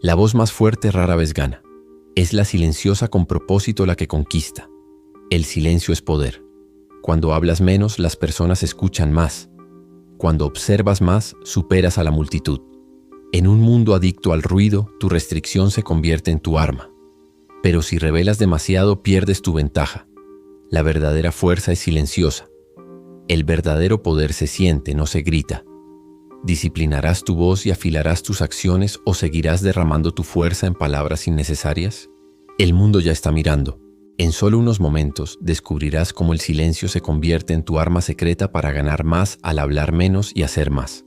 La voz más fuerte rara vez gana. Es la silenciosa con propósito la que conquista. El silencio es poder. Cuando hablas menos, las personas escuchan más. Cuando observas más, superas a la multitud. En un mundo adicto al ruido, tu restricción se convierte en tu arma. Pero si revelas demasiado, pierdes tu ventaja. La verdadera fuerza es silenciosa. El verdadero poder se siente, no se grita. ¿Disciplinarás tu voz y afilarás tus acciones o seguirás derramando tu fuerza en palabras innecesarias? El mundo ya está mirando. En solo unos momentos descubrirás cómo el silencio se convierte en tu arma secreta para ganar más al hablar menos y hacer más.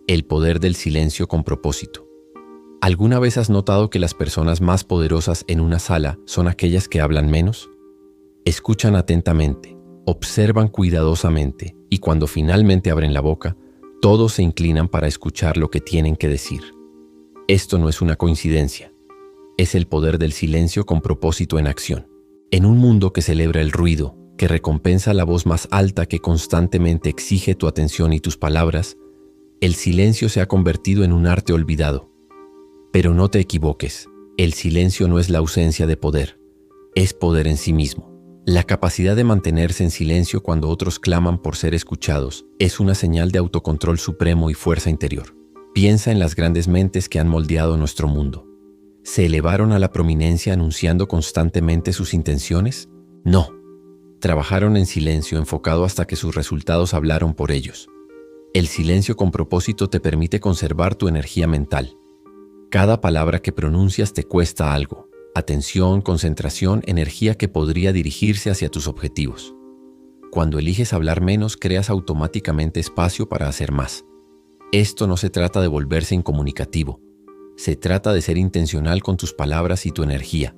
El poder del silencio con propósito. ¿Alguna vez has notado que las personas más poderosas en una sala son aquellas que hablan menos? Escuchan atentamente, observan cuidadosamente y cuando finalmente abren la boca, todos se inclinan para escuchar lo que tienen que decir. Esto no es una coincidencia. Es el poder del silencio con propósito en acción. En un mundo que celebra el ruido, que recompensa la voz más alta que constantemente exige tu atención y tus palabras, el silencio se ha convertido en un arte olvidado. Pero no te equivoques, el silencio no es la ausencia de poder, es poder en sí mismo. La capacidad de mantenerse en silencio cuando otros claman por ser escuchados es una señal de autocontrol supremo y fuerza interior. Piensa en las grandes mentes que han moldeado nuestro mundo. ¿Se elevaron a la prominencia anunciando constantemente sus intenciones? No. Trabajaron en silencio enfocado hasta que sus resultados hablaron por ellos. El silencio con propósito te permite conservar tu energía mental. Cada palabra que pronuncias te cuesta algo. Atención, concentración, energía que podría dirigirse hacia tus objetivos. Cuando eliges hablar menos, creas automáticamente espacio para hacer más. Esto no se trata de volverse incomunicativo. Se trata de ser intencional con tus palabras y tu energía.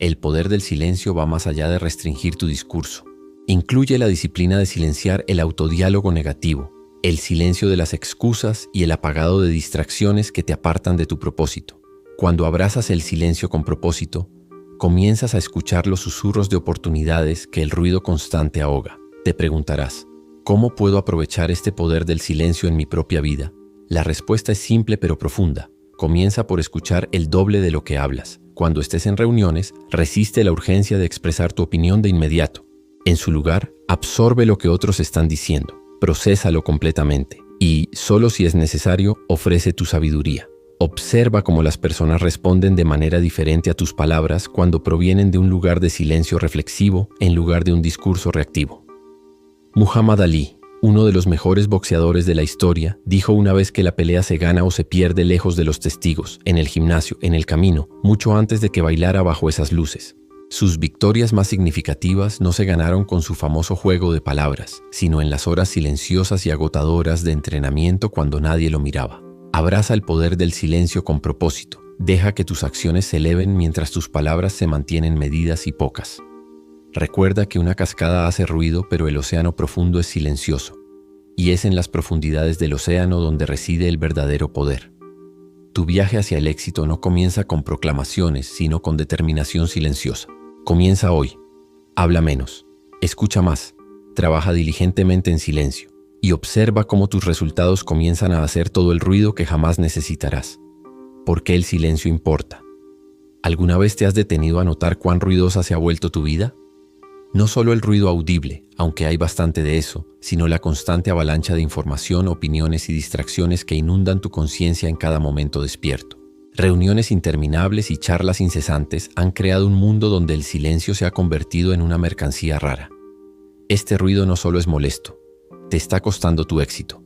El poder del silencio va más allá de restringir tu discurso. Incluye la disciplina de silenciar el autodiálogo negativo, el silencio de las excusas y el apagado de distracciones que te apartan de tu propósito. Cuando abrazas el silencio con propósito, comienzas a escuchar los susurros de oportunidades que el ruido constante ahoga. Te preguntarás, ¿cómo puedo aprovechar este poder del silencio en mi propia vida? La respuesta es simple pero profunda. Comienza por escuchar el doble de lo que hablas. Cuando estés en reuniones, resiste la urgencia de expresar tu opinión de inmediato. En su lugar, absorbe lo que otros están diciendo, procésalo completamente y, solo si es necesario, ofrece tu sabiduría. Observa cómo las personas responden de manera diferente a tus palabras cuando provienen de un lugar de silencio reflexivo en lugar de un discurso reactivo. Muhammad Ali, uno de los mejores boxeadores de la historia, dijo una vez que la pelea se gana o se pierde lejos de los testigos, en el gimnasio, en el camino, mucho antes de que bailara bajo esas luces. Sus victorias más significativas no se ganaron con su famoso juego de palabras, sino en las horas silenciosas y agotadoras de entrenamiento cuando nadie lo miraba. Abraza el poder del silencio con propósito. Deja que tus acciones se eleven mientras tus palabras se mantienen medidas y pocas. Recuerda que una cascada hace ruido, pero el océano profundo es silencioso. Y es en las profundidades del océano donde reside el verdadero poder. Tu viaje hacia el éxito no comienza con proclamaciones, sino con determinación silenciosa. Comienza hoy. Habla menos. Escucha más. Trabaja diligentemente en silencio. Y observa cómo tus resultados comienzan a hacer todo el ruido que jamás necesitarás. ¿Por qué el silencio importa? ¿Alguna vez te has detenido a notar cuán ruidosa se ha vuelto tu vida? No solo el ruido audible, aunque hay bastante de eso, sino la constante avalancha de información, opiniones y distracciones que inundan tu conciencia en cada momento despierto. Reuniones interminables y charlas incesantes han creado un mundo donde el silencio se ha convertido en una mercancía rara. Este ruido no solo es molesto, te está costando tu éxito.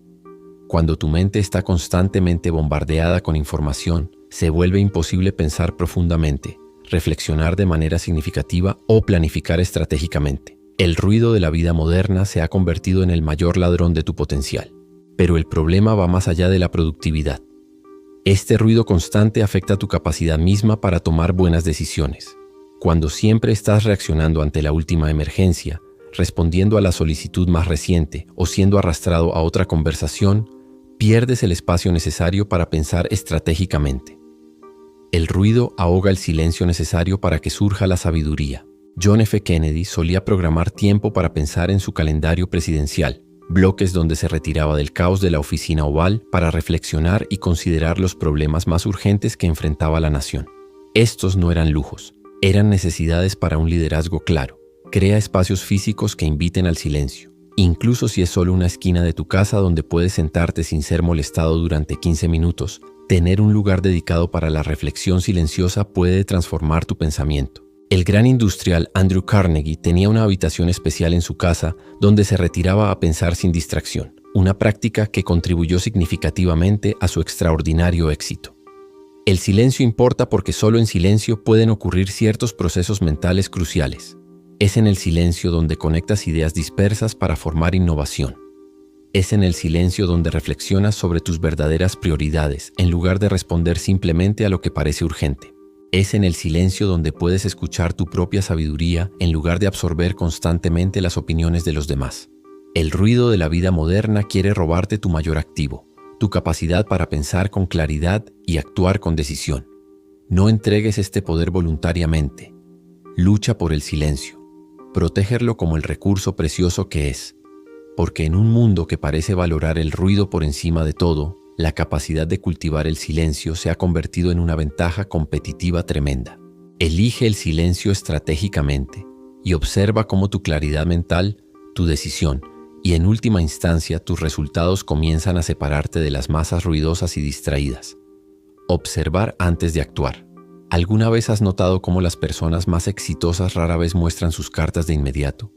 Cuando tu mente está constantemente bombardeada con información, se vuelve imposible pensar profundamente, reflexionar de manera significativa o planificar estratégicamente. El ruido de la vida moderna se ha convertido en el mayor ladrón de tu potencial. Pero el problema va más allá de la productividad. Este ruido constante afecta tu capacidad misma para tomar buenas decisiones. Cuando siempre estás reaccionando ante la última emergencia, respondiendo a la solicitud más reciente o siendo arrastrado a otra conversación, pierdes el espacio necesario para pensar estratégicamente. El ruido ahoga el silencio necesario para que surja la sabiduría. John F. Kennedy solía programar tiempo para pensar en su calendario presidencial. bloques donde se retiraba del caos de la oficina oval para reflexionar y considerar los problemas más urgentes que enfrentaba la nación. Estos no eran lujos, eran necesidades para un liderazgo claro. Crea espacios físicos que inviten al silencio, incluso si es solo una esquina de tu casa donde puedes sentarte sin ser molestado durante 15 minutos. Tener un lugar dedicado para la reflexión silenciosa puede transformar tu pensamiento. El gran industrial Andrew Carnegie tenía una habitación especial en su casa donde se retiraba a pensar sin distracción, una práctica que contribuyó significativamente a su extraordinario éxito. El silencio importa porque solo en silencio pueden ocurrir ciertos procesos mentales cruciales. Es en el silencio donde conectas ideas dispersas para formar innovación. Es en el silencio donde reflexionas sobre tus verdaderas prioridades en lugar de responder simplemente a lo que parece urgente. Es en el silencio donde puedes escuchar tu propia sabiduría en lugar de absorber constantemente las opiniones de los demás. El ruido de la vida moderna quiere robarte tu mayor activo, tu capacidad para pensar con claridad y actuar con decisión. No entregues este poder voluntariamente. Lucha por el silencio. Protégelo como el recurso precioso que es. Porque en un mundo que parece valorar el ruido por encima de todo, la capacidad de cultivar el silencio se ha convertido en una ventaja competitiva tremenda. Elige el silencio estratégicamente y observa cómo tu claridad mental, tu decisión y en última instancia tus resultados comienzan a separarte de las masas ruidosas y distraídas. Observar antes de actuar. ¿Alguna vez has notado cómo las personas más exitosas rara vez muestran sus cartas de inmediato?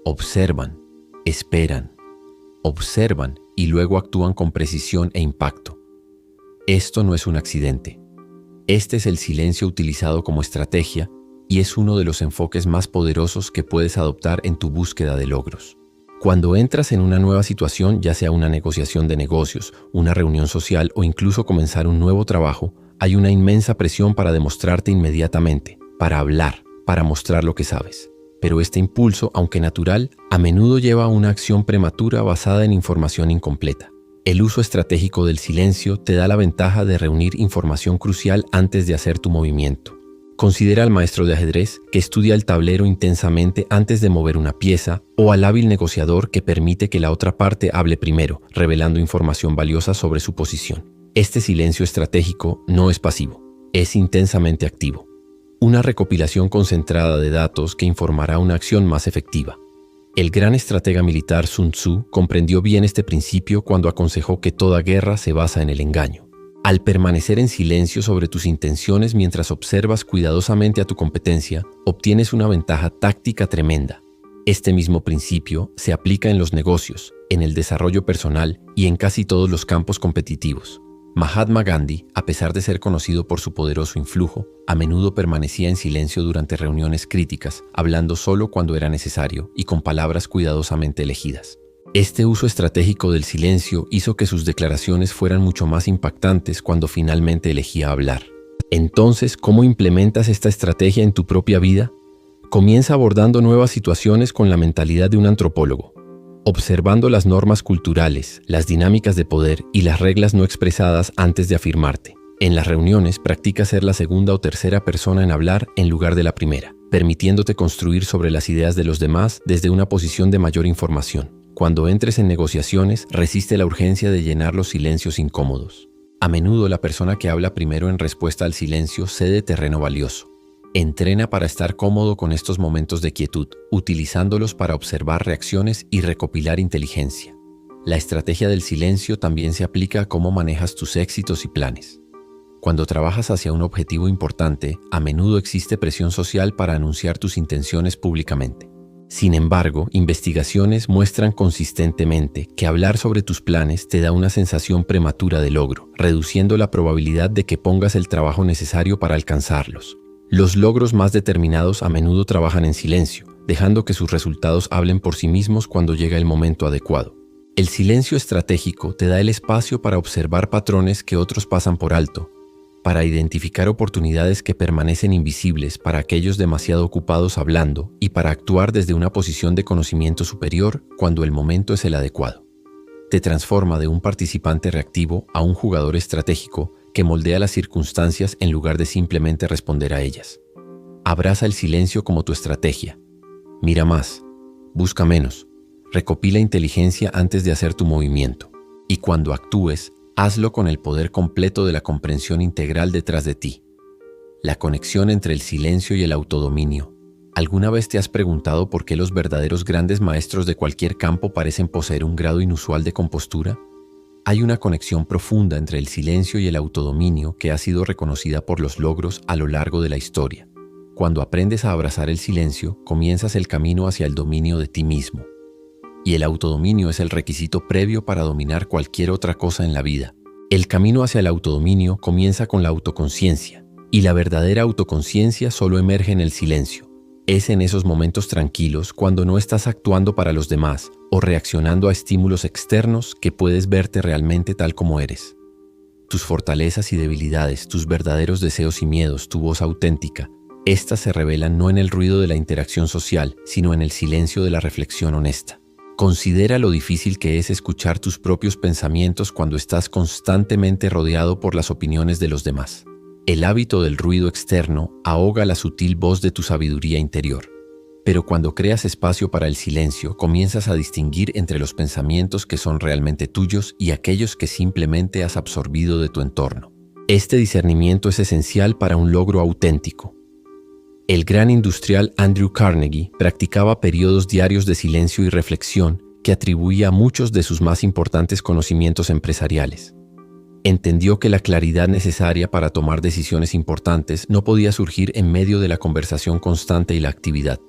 Observan, esperan, observan y luego actúan con precisión e impacto. Esto no es un accidente. Este es el silencio utilizado como estrategia y es uno de los enfoques más poderosos que puedes adoptar en tu búsqueda de logros. Cuando entras en una nueva situación, ya sea una negociación de negocios, una reunión social o incluso comenzar un nuevo trabajo, hay una inmensa presión para demostrarte inmediatamente, para hablar, para mostrar lo que sabes. Pero este impulso, aunque natural, a menudo lleva a una acción prematura basada en información incompleta. El uso estratégico del silencio te da la ventaja de reunir información crucial antes de hacer tu movimiento. Considera al maestro de ajedrez que estudia el tablero intensamente antes de mover una pieza o al hábil negociador que permite que la otra parte hable primero, revelando información valiosa sobre su posición. Este silencio estratégico no es pasivo, es intensamente activo. Una recopilación concentrada de datos que informará una acción más efectiva. El gran estratega militar Sun Tzu comprendió bien este principio cuando aconsejó que toda guerra se basa en el engaño. Al permanecer en silencio sobre tus intenciones mientras observas cuidadosamente a tu competencia, obtienes una ventaja táctica tremenda. Este mismo principio se aplica en los negocios, en el desarrollo personal y en casi todos los campos competitivos. Mahatma Gandhi, a pesar de ser conocido por su poderoso influjo, a menudo permanecía en silencio durante reuniones críticas, hablando solo cuando era necesario y con palabras cuidadosamente elegidas. Este uso estratégico del silencio hizo que sus declaraciones fueran mucho más impactantes cuando finalmente elegía hablar. Entonces, ¿cómo implementas esta estrategia en tu propia vida? Comienza abordando nuevas situaciones con la mentalidad de un antropólogo, observando las normas culturales, las dinámicas de poder y las reglas no expresadas antes de afirmarte. En las reuniones, practica ser la segunda o tercera persona en hablar en lugar de la primera, permitiéndote construir sobre las ideas de los demás desde una posición de mayor información. Cuando entres en negociaciones, resiste la urgencia de llenar los silencios incómodos. A menudo la persona que habla primero en respuesta al silencio cede terreno valioso. Entrena para estar cómodo con estos momentos de quietud, utilizándolos para observar reacciones y recopilar inteligencia. La estrategia del silencio también se aplica a cómo manejas tus éxitos y planes. Cuando trabajas hacia un objetivo importante, a menudo existe presión social para anunciar tus intenciones públicamente. Sin embargo, investigaciones muestran consistentemente que hablar sobre tus planes te da una sensación prematura de logro, reduciendo la probabilidad de que pongas el trabajo necesario para alcanzarlos. Los logros más determinados a menudo trabajan en silencio, dejando que sus resultados hablen por sí mismos cuando llega el momento adecuado. El silencio estratégico te da el espacio para observar patrones que otros pasan por alto, para identificar oportunidades que permanecen invisibles para aquellos demasiado ocupados hablando y para actuar desde una posición de conocimiento superior cuando el momento es el adecuado. Te transforma de un participante reactivo a un jugador estratégico que moldea las circunstancias en lugar de simplemente responder a ellas. Abraza el silencio como tu estrategia. Mira más, busca menos, Recopila inteligencia antes de hacer tu movimiento. Y cuando actúes, hazlo con el poder completo de la comprensión integral detrás de ti. La conexión entre el silencio y el autodominio. ¿Alguna vez te has preguntado por qué los verdaderos grandes maestros de cualquier campo parecen poseer un grado inusual de compostura? Hay una conexión profunda entre el silencio y el autodominio que ha sido reconocida por los logros a lo largo de la historia. Cuando aprendes a abrazar el silencio, comienzas el camino hacia el dominio de ti mismo. Y el autodominio es el requisito previo para dominar cualquier otra cosa en la vida. El camino hacia el autodominio comienza con la autoconciencia, y la verdadera autoconciencia solo emerge en el silencio. Es en esos momentos tranquilos, cuando no estás actuando para los demás o reaccionando a estímulos externos, que puedes verte realmente tal como eres. Tus fortalezas y debilidades, tus verdaderos deseos y miedos, tu voz auténtica, estas se revelan no en el ruido de la interacción social, sino en el silencio de la reflexión honesta. Considera lo difícil que es escuchar tus propios pensamientos cuando estás constantemente rodeado por las opiniones de los demás. El hábito del ruido externo ahoga la sutil voz de tu sabiduría interior. Pero cuando creas espacio para el silencio, comienzas a distinguir entre los pensamientos que son realmente tuyos y aquellos que simplemente has absorbido de tu entorno. Este discernimiento es esencial para un logro auténtico. El gran industrial Andrew Carnegie practicaba periodos diarios de silencio y reflexión que atribuía muchos de sus más importantes conocimientos empresariales. Entendió que la claridad necesaria para tomar decisiones importantes no podía surgir en medio de la conversación constante y la actividad.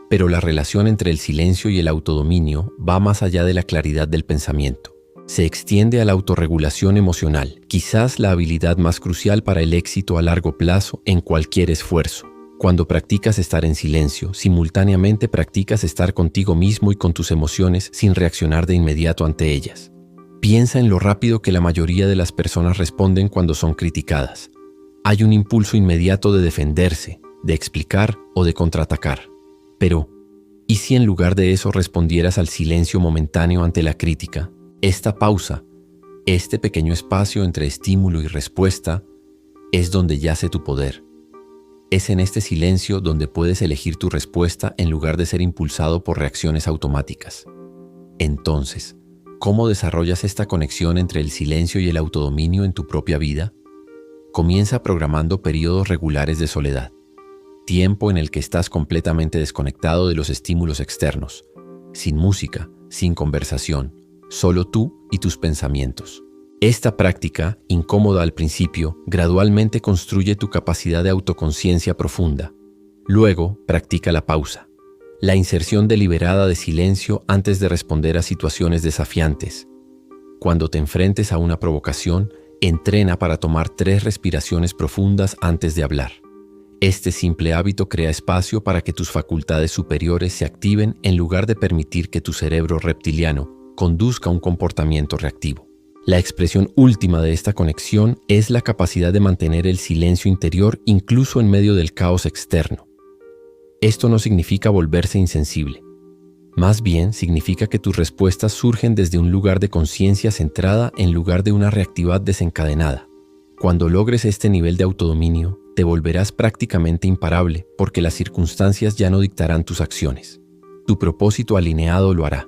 Pero la relación entre el silencio y el autodominio va más allá de la claridad del pensamiento. Se extiende a la autorregulación emocional, quizás la habilidad más crucial para el éxito a largo plazo en cualquier esfuerzo. Cuando practicas estar en silencio, simultáneamente practicas estar contigo mismo y con tus emociones sin reaccionar de inmediato ante ellas. Piensa en lo rápido que la mayoría de las personas responden cuando son criticadas. Hay un impulso inmediato de defenderse, de explicar o de contraatacar. Pero, ¿y si en lugar de eso respondieras al silencio momentáneo ante la crítica? Esta pausa, este pequeño espacio entre estímulo y respuesta, es donde yace tu poder. Es en este silencio donde puedes elegir tu respuesta en lugar de ser impulsado por reacciones automáticas. Entonces, ¿cómo desarrollas esta conexión entre el silencio y el autodominio en tu propia vida? Comienza programando periodos regulares de soledad. Tiempo en el que estás completamente desconectado de los estímulos externos, sin música, sin conversación, solo tú y tus pensamientos. Esta práctica, incómoda al principio, gradualmente construye tu capacidad de autoconciencia profunda. Luego, practica la pausa, la inserción deliberada de silencio antes de responder a situaciones desafiantes. Cuando te enfrentes a una provocación, entrena para tomar 3 respiraciones profundas antes de hablar. Este simple hábito crea espacio para que tus facultades superiores se activen en lugar de permitir que tu cerebro reptiliano conduzca un comportamiento reactivo. La expresión última de esta conexión es la capacidad de mantener el silencio interior incluso en medio del caos externo. Esto no significa volverse insensible. Más bien significa que tus respuestas surgen desde un lugar de conciencia centrada en lugar de una reactividad desencadenada. Cuando logres este nivel de autodominio, te volverás prácticamente imparable porque las circunstancias ya no dictarán tus acciones. Tu propósito alineado lo hará.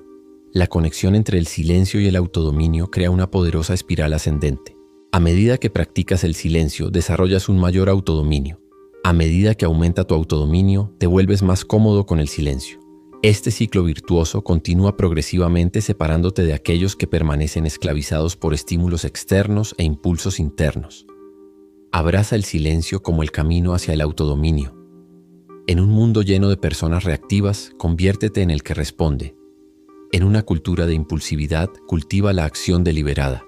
La conexión entre el silencio y el autodominio crea una poderosa espiral ascendente. A medida que practicas el silencio, desarrollas un mayor autodominio. A medida que aumenta tu autodominio, te vuelves más cómodo con el silencio. Este ciclo virtuoso continúa progresivamente separándote de aquellos que permanecen esclavizados por estímulos externos e impulsos internos. Abraza el silencio como el camino hacia el autodominio. En un mundo lleno de personas reactivas, conviértete en el que responde. En una cultura de impulsividad, cultiva la acción deliberada.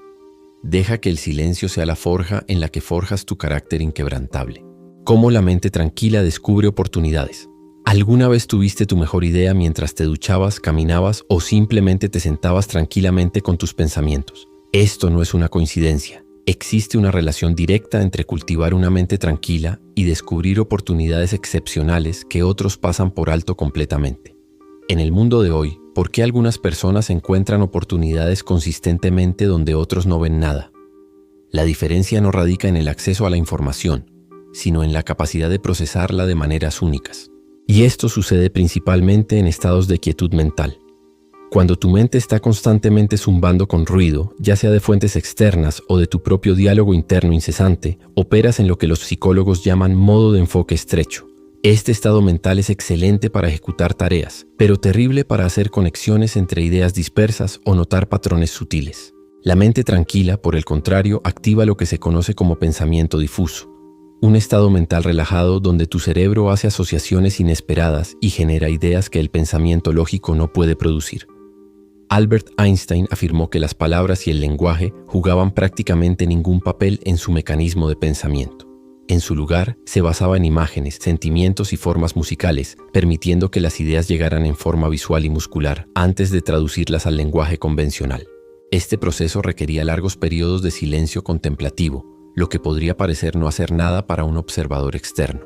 Deja que el silencio sea la forja en la que forjas tu carácter inquebrantable. Cómo la mente tranquila descubre oportunidades. ¿Alguna vez tuviste tu mejor idea mientras te duchabas, caminabas o simplemente te sentabas tranquilamente con tus pensamientos? Esto no es una coincidencia. Existe una relación directa entre cultivar una mente tranquila y descubrir oportunidades excepcionales que otros pasan por alto completamente. En el mundo de hoy, ¿por qué algunas personas encuentran oportunidades consistentemente donde otros no ven nada? La diferencia no radica en el acceso a la información, sino en la capacidad de procesarla de maneras únicas. Y esto sucede principalmente en estados de quietud mental. Cuando tu mente está constantemente zumbando con ruido, ya sea de fuentes externas o de tu propio diálogo interno incesante, operas en lo que los psicólogos llaman modo de enfoque estrecho. Este estado mental es excelente para ejecutar tareas, pero terrible para hacer conexiones entre ideas dispersas o notar patrones sutiles. La mente tranquila, por el contrario, activa lo que se conoce como pensamiento difuso, un estado mental relajado donde tu cerebro hace asociaciones inesperadas y genera ideas que el pensamiento lógico no puede producir. Albert Einstein afirmó que las palabras y el lenguaje jugaban prácticamente ningún papel en su mecanismo de pensamiento. En su lugar, se basaba en imágenes, sentimientos y formas musicales, permitiendo que las ideas llegaran en forma visual y muscular antes de traducirlas al lenguaje convencional. Este proceso requería largos periodos de silencio contemplativo, lo que podría parecer no hacer nada para un observador externo.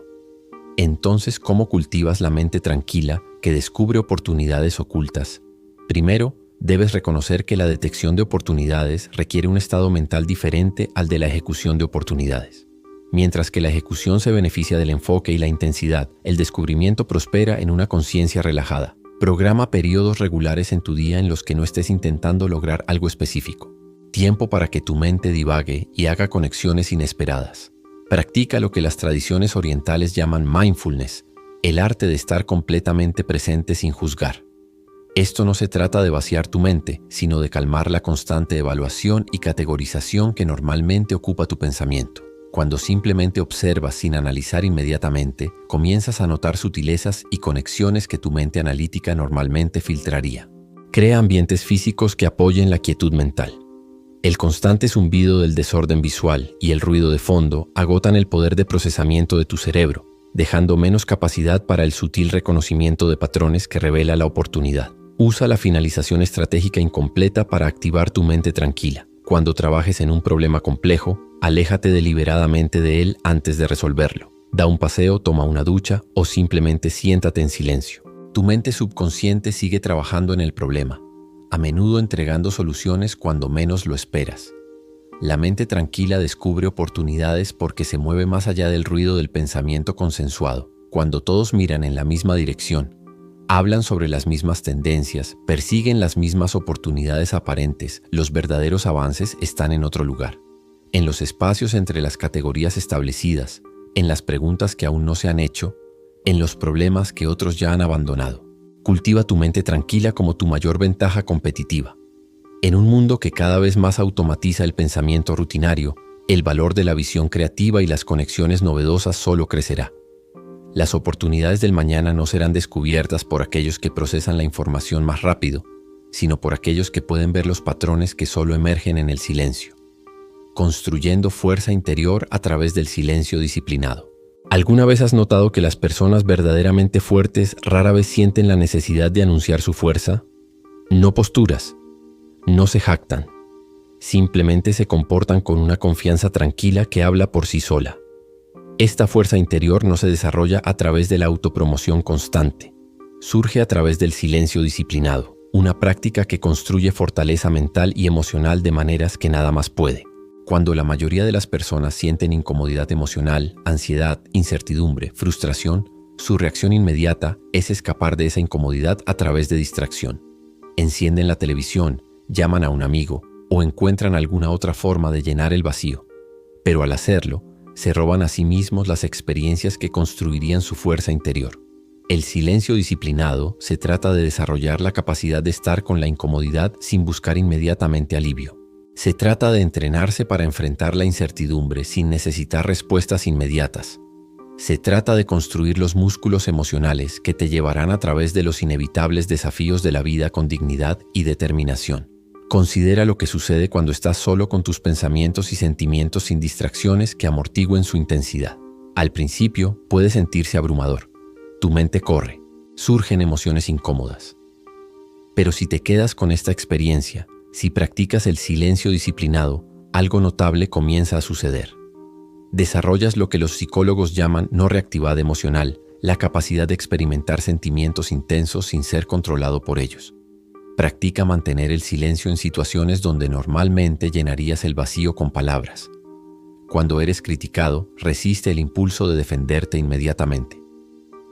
Entonces, ¿cómo cultivas la mente tranquila que descubre oportunidades ocultas? Primero, debes reconocer que la detección de oportunidades requiere un estado mental diferente al de la ejecución de oportunidades. Mientras que la ejecución se beneficia del enfoque y la intensidad, el descubrimiento prospera en una conciencia relajada. Programa periodos regulares en tu día en los que no estés intentando lograr algo específico. Tiempo para que tu mente divague y haga conexiones inesperadas. Practica lo que las tradiciones orientales llaman mindfulness, el arte de estar completamente presente sin juzgar. Esto no se trata de vaciar tu mente, sino de calmar la constante evaluación y categorización que normalmente ocupa tu pensamiento. Cuando simplemente observas sin analizar inmediatamente, comienzas a notar sutilezas y conexiones que tu mente analítica normalmente filtraría. Crea ambientes físicos que apoyen la quietud mental. El constante zumbido del desorden visual y el ruido de fondo agotan el poder de procesamiento de tu cerebro, dejando menos capacidad para el sutil reconocimiento de patrones que revela la oportunidad. Usa la finalización estratégica incompleta para activar tu mente tranquila. Cuando trabajes en un problema complejo, aléjate deliberadamente de él antes de resolverlo. Da un paseo, toma una ducha o simplemente siéntate en silencio. Tu mente subconsciente sigue trabajando en el problema, a menudo entregando soluciones cuando menos lo esperas. La mente tranquila descubre oportunidades porque se mueve más allá del ruido del pensamiento consensuado. Cuando todos miran en la misma dirección, hablan sobre las mismas tendencias, persiguen las mismas oportunidades aparentes, los verdaderos avances están en otro lugar. En los espacios entre las categorías establecidas, en las preguntas que aún no se han hecho, en los problemas que otros ya han abandonado. Cultiva tu mente tranquila como tu mayor ventaja competitiva. En un mundo que cada vez más automatiza el pensamiento rutinario, el valor de la visión creativa y las conexiones novedosas solo crecerá. Las oportunidades del mañana no serán descubiertas por aquellos que procesan la información más rápido, sino por aquellos que pueden ver los patrones que solo emergen en el silencio, construyendo fuerza interior a través del silencio disciplinado. ¿Alguna vez has notado que las personas verdaderamente fuertes rara vez sienten la necesidad de anunciar su fuerza? No posturas, no se jactan, simplemente se comportan con una confianza tranquila que habla por sí sola. Esta fuerza interior no se desarrolla a través de la autopromoción constante. Surge a través del silencio disciplinado, una práctica que construye fortaleza mental y emocional de maneras que nada más puede. Cuando la mayoría de las personas sienten incomodidad emocional, ansiedad, incertidumbre, frustración, su reacción inmediata es escapar de esa incomodidad a través de distracción. Encienden la televisión, llaman a un amigo o encuentran alguna otra forma de llenar el vacío. Pero al hacerlo, se roban a sí mismos las experiencias que construirían su fuerza interior. El silencio disciplinado se trata de desarrollar la capacidad de estar con la incomodidad sin buscar inmediatamente alivio. Se trata de entrenarse para enfrentar la incertidumbre sin necesitar respuestas inmediatas. Se trata de construir los músculos emocionales que te llevarán a través de los inevitables desafíos de la vida con dignidad y determinación. Considera lo que sucede cuando estás solo con tus pensamientos y sentimientos sin distracciones que amortigüen su intensidad. Al principio puede sentirse abrumador. Tu mente corre, surgen emociones incómodas. Pero si te quedas con esta experiencia, si practicas el silencio disciplinado, algo notable comienza a suceder. Desarrollas lo que los psicólogos llaman no reactividad emocional, la capacidad de experimentar sentimientos intensos sin ser controlado por ellos. Practica mantener el silencio en situaciones donde normalmente llenarías el vacío con palabras. Cuando eres criticado, resiste el impulso de defenderte inmediatamente.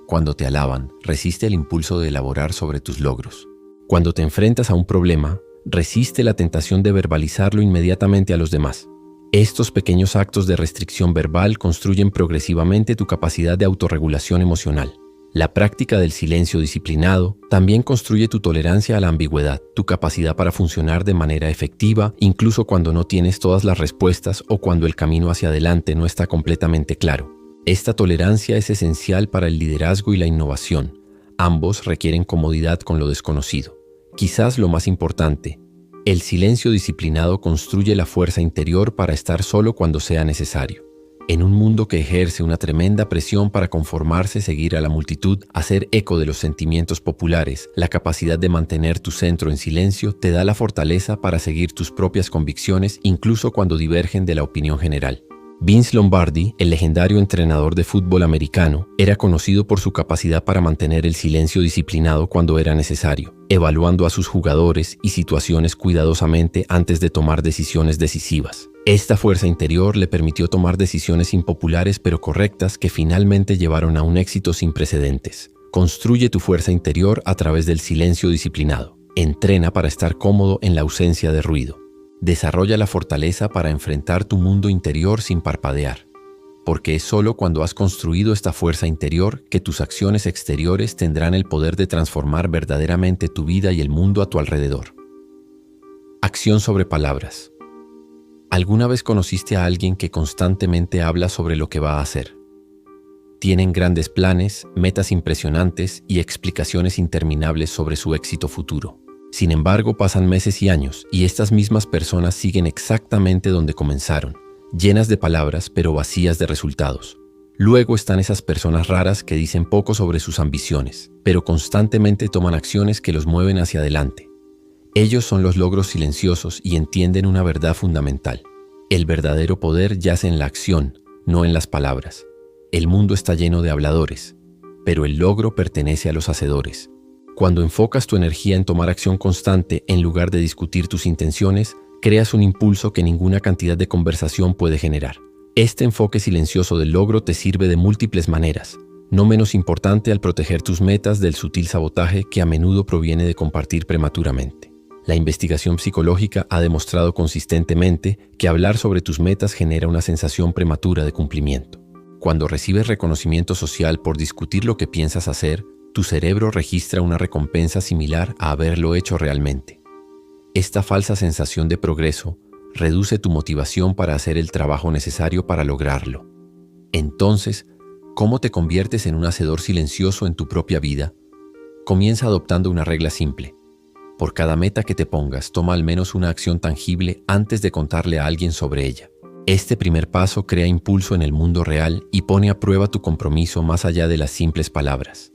Cuando te alaban, resiste el impulso de elaborar sobre tus logros. Cuando te enfrentas a un problema, resiste la tentación de verbalizarlo inmediatamente a los demás. Estos pequeños actos de restricción verbal construyen progresivamente tu capacidad de autorregulación emocional. La práctica del silencio disciplinado también construye tu tolerancia a la ambigüedad, tu capacidad para funcionar de manera efectiva, incluso cuando no tienes todas las respuestas o cuando el camino hacia adelante no está completamente claro. Esta tolerancia es esencial para el liderazgo y la innovación. Ambos requieren comodidad con lo desconocido. Quizás lo más importante, el silencio disciplinado construye la fuerza interior para estar solo cuando sea necesario. En un mundo que ejerce una tremenda presión para conformarse, seguir a la multitud, hacer eco de los sentimientos populares, la capacidad de mantener tu centro en silencio te da la fortaleza para seguir tus propias convicciones incluso cuando divergen de la opinión general. Vince Lombardi, el legendario entrenador de fútbol americano, era conocido por su capacidad para mantener el silencio disciplinado cuando era necesario, evaluando a sus jugadores y situaciones cuidadosamente antes de tomar decisiones decisivas. Esta fuerza interior le permitió tomar decisiones impopulares pero correctas que finalmente llevaron a un éxito sin precedentes. Construye tu fuerza interior a través del silencio disciplinado. Entrena para estar cómodo en la ausencia de ruido. Desarrolla la fortaleza para enfrentar tu mundo interior sin parpadear, porque es solo cuando has construido esta fuerza interior que tus acciones exteriores tendrán el poder de transformar verdaderamente tu vida y el mundo a tu alrededor. Acción sobre palabras. ¿Alguna vez conociste a alguien que constantemente habla sobre lo que va a hacer? Tienen grandes planes, metas impresionantes y explicaciones interminables sobre su éxito futuro. Sin embargo, pasan meses y años y estas mismas personas siguen exactamente donde comenzaron, llenas de palabras pero vacías de resultados. Luego están esas personas raras que dicen poco sobre sus ambiciones, pero constantemente toman acciones que los mueven hacia adelante. Ellos son los logros silenciosos y entienden una verdad fundamental. El verdadero poder yace en la acción, no en las palabras. El mundo está lleno de habladores, pero el logro pertenece a los hacedores. Cuando enfocas tu energía en tomar acción constante en lugar de discutir tus intenciones, creas un impulso que ninguna cantidad de conversación puede generar. Este enfoque silencioso del logro te sirve de múltiples maneras, no menos importante al proteger tus metas del sutil sabotaje que a menudo proviene de compartir prematuramente. La investigación psicológica ha demostrado consistentemente que hablar sobre tus metas genera una sensación prematura de cumplimiento. Cuando recibes reconocimiento social por discutir lo que piensas hacer, tu cerebro registra una recompensa similar a haberlo hecho realmente. Esta falsa sensación de progreso reduce tu motivación para hacer el trabajo necesario para lograrlo. Entonces, ¿cómo te conviertes en un hacedor silencioso en tu propia vida? Comienza adoptando una regla simple. Por cada meta que te pongas, toma al menos una acción tangible antes de contarle a alguien sobre ella. Este primer paso crea impulso en el mundo real y pone a prueba tu compromiso más allá de las simples palabras.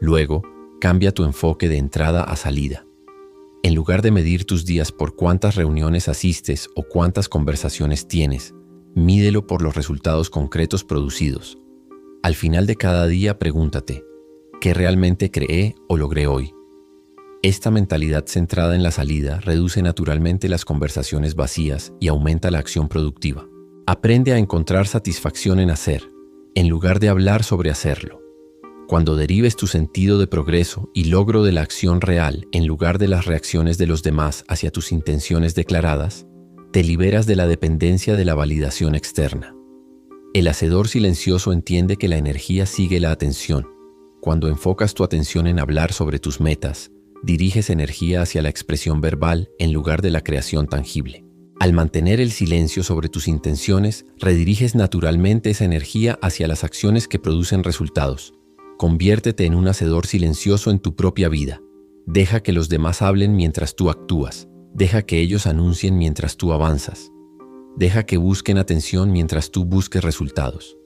Luego, cambia tu enfoque de entrada a salida. En lugar de medir tus días por cuántas reuniones asistes o cuántas conversaciones tienes, mídelo por los resultados concretos producidos. Al final de cada día, pregúntate, ¿qué realmente creé o logré hoy? Esta mentalidad centrada en la salida reduce naturalmente las conversaciones vacías y aumenta la acción productiva. Aprende a encontrar satisfacción en hacer, en lugar de hablar sobre hacerlo. Cuando derives tu sentido de progreso y logro de la acción real en lugar de las reacciones de los demás hacia tus intenciones declaradas, te liberas de la dependencia de la validación externa. El hacedor silencioso entiende que la energía sigue la atención. Cuando enfocas tu atención en hablar sobre tus metas, diriges energía hacia la expresión verbal en lugar de la creación tangible. Al mantener el silencio sobre tus intenciones, rediriges naturalmente esa energía hacia las acciones que producen resultados. Conviértete en un hacedor silencioso en tu propia vida. Deja que los demás hablen mientras tú actúas. Deja que ellos anuncien mientras tú avanzas. Deja que busquen atención mientras tú busques resultados.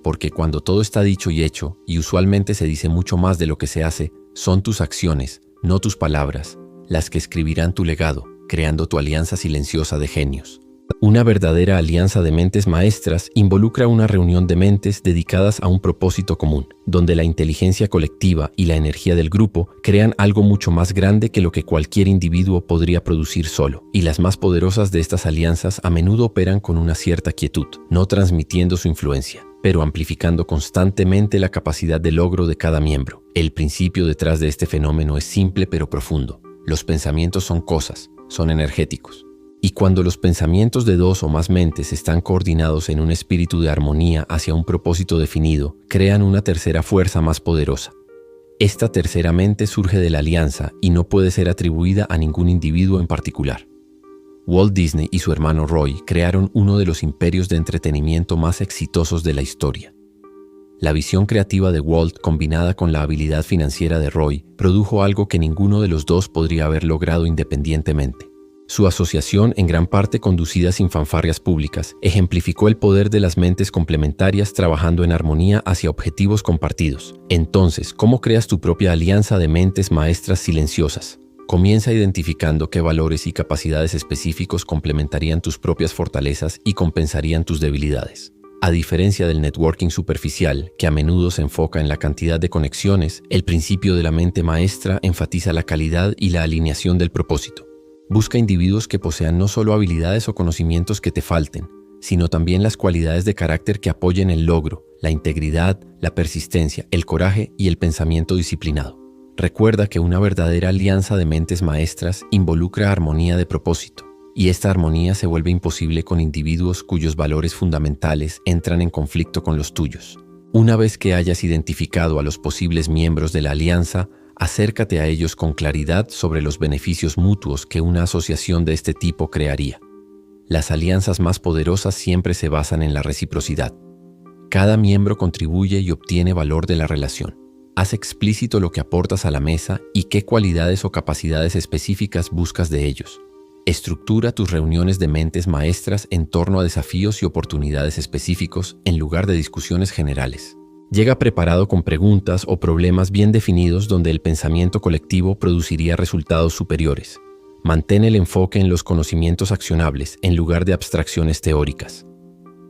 Porque cuando todo está dicho y hecho, y usualmente se dice mucho más de lo que se hace, son tus acciones, no tus palabras, las que escribirán tu legado, creando tu alianza silenciosa de genios. Una verdadera alianza de mentes maestras involucra una reunión de mentes dedicadas a un propósito común, donde la inteligencia colectiva y la energía del grupo crean algo mucho más grande que lo que cualquier individuo podría producir solo. Y las más poderosas de estas alianzas a menudo operan con una cierta quietud, no transmitiendo su influencia, pero amplificando constantemente la capacidad de logro de cada miembro. El principio detrás de este fenómeno es simple pero profundo. Los pensamientos son cosas, son energéticos. Y cuando los pensamientos de dos o más mentes están coordinados en un espíritu de armonía hacia un propósito definido, crean una tercera fuerza más poderosa. Esta tercera mente surge de la alianza y no puede ser atribuida a ningún individuo en particular. Walt Disney y su hermano Roy crearon uno de los imperios de entretenimiento más exitosos de la historia. La visión creativa de Walt, combinada con la habilidad financiera de Roy, produjo algo que ninguno de los dos podría haber logrado independientemente. Su asociación, en gran parte conducida sin fanfarrias públicas, ejemplificó el poder de las mentes complementarias trabajando en armonía hacia objetivos compartidos. Entonces, ¿cómo creas tu propia alianza de mentes maestras silenciosas? Comienza identificando qué valores y capacidades específicos complementarían tus propias fortalezas y compensarían tus debilidades. A diferencia del networking superficial, que a menudo se enfoca en la cantidad de conexiones, el principio de la mente maestra enfatiza la calidad y la alineación del propósito. Busca individuos que posean no solo habilidades o conocimientos que te falten, sino también las cualidades de carácter que apoyen el logro, la integridad, la persistencia, el coraje y el pensamiento disciplinado. Recuerda que una verdadera alianza de mentes maestras involucra armonía de propósito, y esta armonía se vuelve imposible con individuos cuyos valores fundamentales entran en conflicto con los tuyos. Una vez que hayas identificado a los posibles miembros de la alianza, acércate a ellos con claridad sobre los beneficios mutuos que una asociación de este tipo crearía. Las alianzas más poderosas siempre se basan en la reciprocidad. Cada miembro contribuye y obtiene valor de la relación. Haz explícito lo que aportas a la mesa y qué cualidades o capacidades específicas buscas de ellos. Estructura tus reuniones de mentes maestras en torno a desafíos y oportunidades específicos en lugar de discusiones generales. Llega preparado con preguntas o problemas bien definidos donde el pensamiento colectivo produciría resultados superiores. Mantén el enfoque en los conocimientos accionables en lugar de abstracciones teóricas.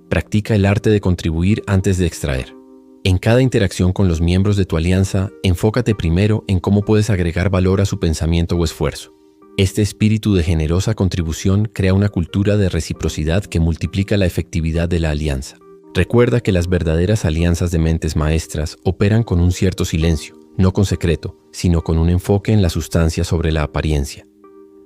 Practica el arte de contribuir antes de extraer. En cada interacción con los miembros de tu alianza, enfócate primero en cómo puedes agregar valor a su pensamiento o esfuerzo. Este espíritu de generosa contribución crea una cultura de reciprocidad que multiplica la efectividad de la alianza. Recuerda que las verdaderas alianzas de mentes maestras operan con un cierto silencio, no con secreto, sino con un enfoque en la sustancia sobre la apariencia.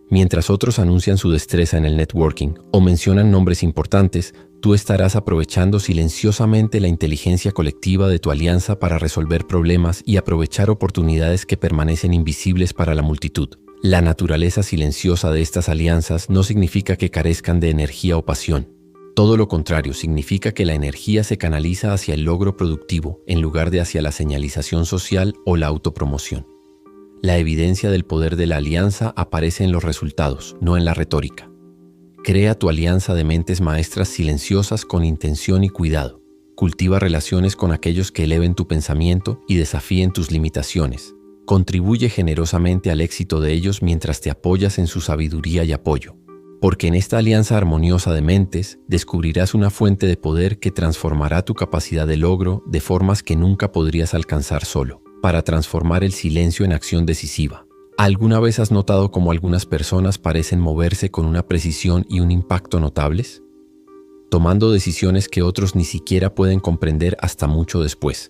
Mientras otros anuncian su destreza en el networking o mencionan nombres importantes, tú estarás aprovechando silenciosamente la inteligencia colectiva de tu alianza para resolver problemas y aprovechar oportunidades que permanecen invisibles para la multitud. La naturaleza silenciosa de estas alianzas no significa que carezcan de energía o pasión. Todo lo contrario, significa que la energía se canaliza hacia el logro productivo en lugar de hacia la señalización social o la autopromoción. La evidencia del poder de la alianza aparece en los resultados, no en la retórica. Crea tu alianza de mentes maestras silenciosas con intención y cuidado. Cultiva relaciones con aquellos que eleven tu pensamiento y desafíen tus limitaciones. Contribuye generosamente al éxito de ellos mientras te apoyas en su sabiduría y apoyo. Porque en esta alianza armoniosa de mentes descubrirás una fuente de poder que transformará tu capacidad de logro de formas que nunca podrías alcanzar solo, para transformar el silencio en acción decisiva. ¿Alguna vez has notado cómo algunas personas parecen moverse con una precisión y un impacto notables? Tomando decisiones que otros ni siquiera pueden comprender hasta mucho después.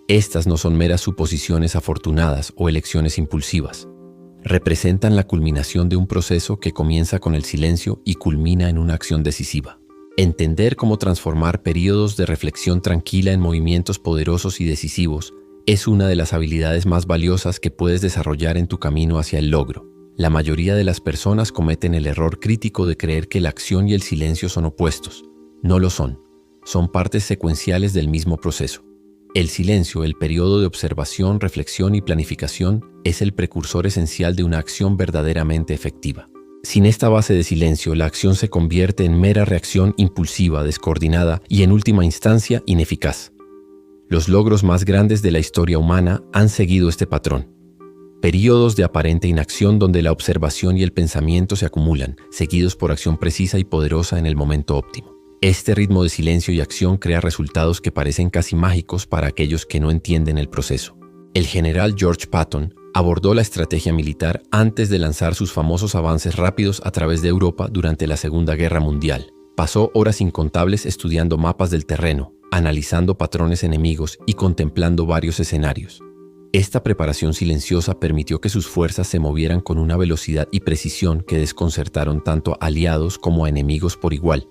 Estas no son meras suposiciones afortunadas o elecciones impulsivas. Representan la culminación de un proceso que comienza con el silencio y culmina en una acción decisiva. Entender cómo transformar periodos de reflexión tranquila en movimientos poderosos y decisivos es una de las habilidades más valiosas que puedes desarrollar en tu camino hacia el logro. La mayoría de las personas cometen el error crítico de creer que la acción y el silencio son opuestos. No lo son. Son partes secuenciales del mismo proceso. El silencio, el periodo de observación, reflexión y planificación, es el precursor esencial de una acción verdaderamente efectiva. Sin esta base de silencio, la acción se convierte en mera reacción impulsiva, descoordinada y, en última instancia, ineficaz. Los logros más grandes de la historia humana han seguido este patrón. Períodos de aparente inacción donde la observación y el pensamiento se acumulan, seguidos por acción precisa y poderosa en el momento óptimo. Este ritmo de silencio y acción crea resultados que parecen casi mágicos para aquellos que no entienden el proceso. El general George Patton abordó la estrategia militar antes de lanzar sus famosos avances rápidos a través de Europa durante la Segunda Guerra Mundial. Pasó horas incontables estudiando mapas del terreno, analizando patrones enemigos y contemplando varios escenarios. Esta preparación silenciosa permitió que sus fuerzas se movieran con una velocidad y precisión que desconcertaron tanto a aliados como a enemigos por igual.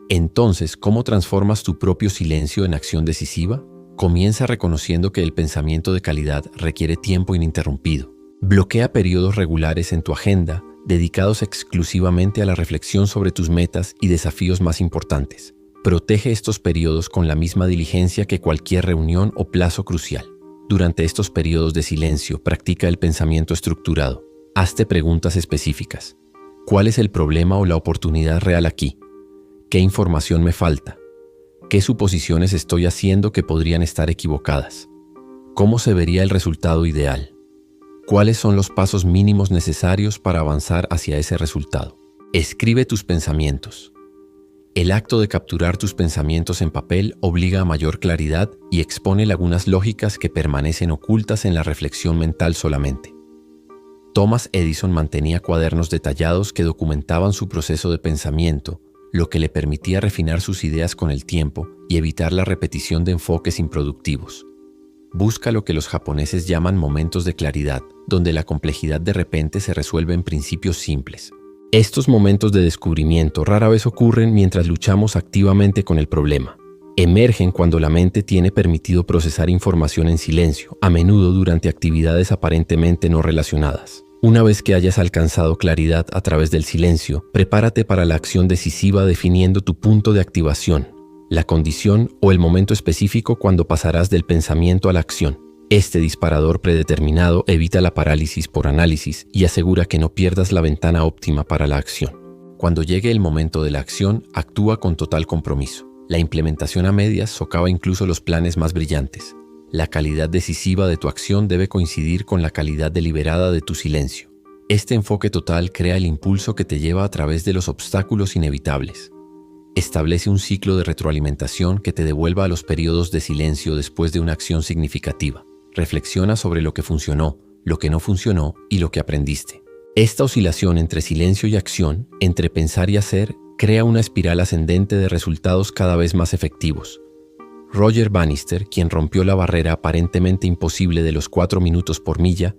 Entonces, ¿cómo transformas tu propio silencio en acción decisiva? Comienza reconociendo que el pensamiento de calidad requiere tiempo ininterrumpido. Bloquea periodos regulares en tu agenda, dedicados exclusivamente a la reflexión sobre tus metas y desafíos más importantes. Protege estos periodos con la misma diligencia que cualquier reunión o plazo crucial. Durante estos periodos de silencio, practica el pensamiento estructurado. Hazte preguntas específicas. ¿Cuál es el problema o la oportunidad real aquí? ¿Qué información me falta? ¿Qué suposiciones estoy haciendo que podrían estar equivocadas? ¿Cómo se vería el resultado ideal? ¿Cuáles son los pasos mínimos necesarios para avanzar hacia ese resultado? Escribe tus pensamientos. El acto de capturar tus pensamientos en papel obliga a mayor claridad y expone lagunas lógicas que permanecen ocultas en la reflexión mental solamente. Thomas Edison mantenía cuadernos detallados que documentaban su proceso de pensamiento, lo que le permitía refinar sus ideas con el tiempo y evitar la repetición de enfoques improductivos. Busca lo que los japoneses llaman momentos de claridad, donde la complejidad de repente se resuelve en principios simples. Estos momentos de descubrimiento rara vez ocurren mientras luchamos activamente con el problema. Emergen cuando la mente tiene permitido procesar información en silencio, a menudo durante actividades aparentemente no relacionadas. Una vez que hayas alcanzado claridad a través del silencio, prepárate para la acción decisiva definiendo tu punto de activación, la condición o el momento específico cuando pasarás del pensamiento a la acción. Este disparador predeterminado evita la parálisis por análisis y asegura que no pierdas la ventana óptima para la acción. Cuando llegue el momento de la acción, actúa con total compromiso. La implementación a medias socava incluso los planes más brillantes. La calidad decisiva de tu acción debe coincidir con la calidad deliberada de tu silencio. Este enfoque total crea el impulso que te lleva a través de los obstáculos inevitables. Establece un ciclo de retroalimentación que te devuelva a los periodos de silencio después de una acción significativa. Reflexiona sobre lo que funcionó, lo que no funcionó y lo que aprendiste. Esta oscilación entre silencio y acción, entre pensar y hacer, crea una espiral ascendente de resultados cada vez más efectivos. Roger Bannister, quien rompió la barrera aparentemente imposible de los 4 minutos por milla,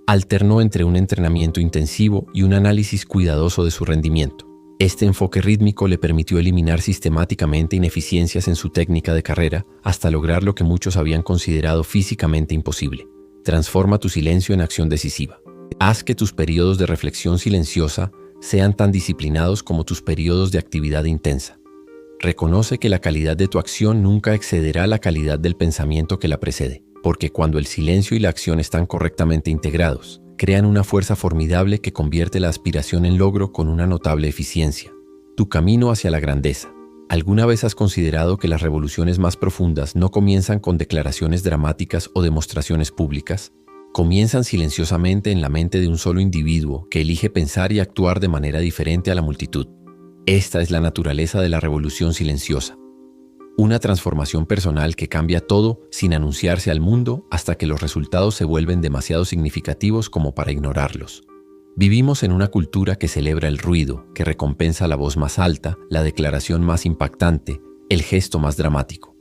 alternó entre un entrenamiento intensivo y un análisis cuidadoso de su rendimiento. Este enfoque rítmico le permitió eliminar sistemáticamente ineficiencias en su técnica de carrera hasta lograr lo que muchos habían considerado físicamente imposible. Transforma tu silencio en acción decisiva. Haz que tus periodos de reflexión silenciosa sean tan disciplinados como tus periodos de actividad intensa. Reconoce que la calidad de tu acción nunca excederá la calidad del pensamiento que la precede, porque cuando el silencio y la acción están correctamente integrados, crean una fuerza formidable que convierte la aspiración en logro con una notable eficiencia. Tu camino hacia la grandeza. ¿Alguna vez has considerado que las revoluciones más profundas no comienzan con declaraciones dramáticas o demostraciones públicas? Comienzan silenciosamente en la mente de un solo individuo que elige pensar y actuar de manera diferente a la multitud. Esta es la naturaleza de la revolución silenciosa. Una transformación personal que cambia todo sin anunciarse al mundo hasta que los resultados se vuelven demasiado significativos como para ignorarlos. Vivimos en una cultura que celebra el ruido, que recompensa la voz más alta, la declaración más impactante, el gesto más dramático.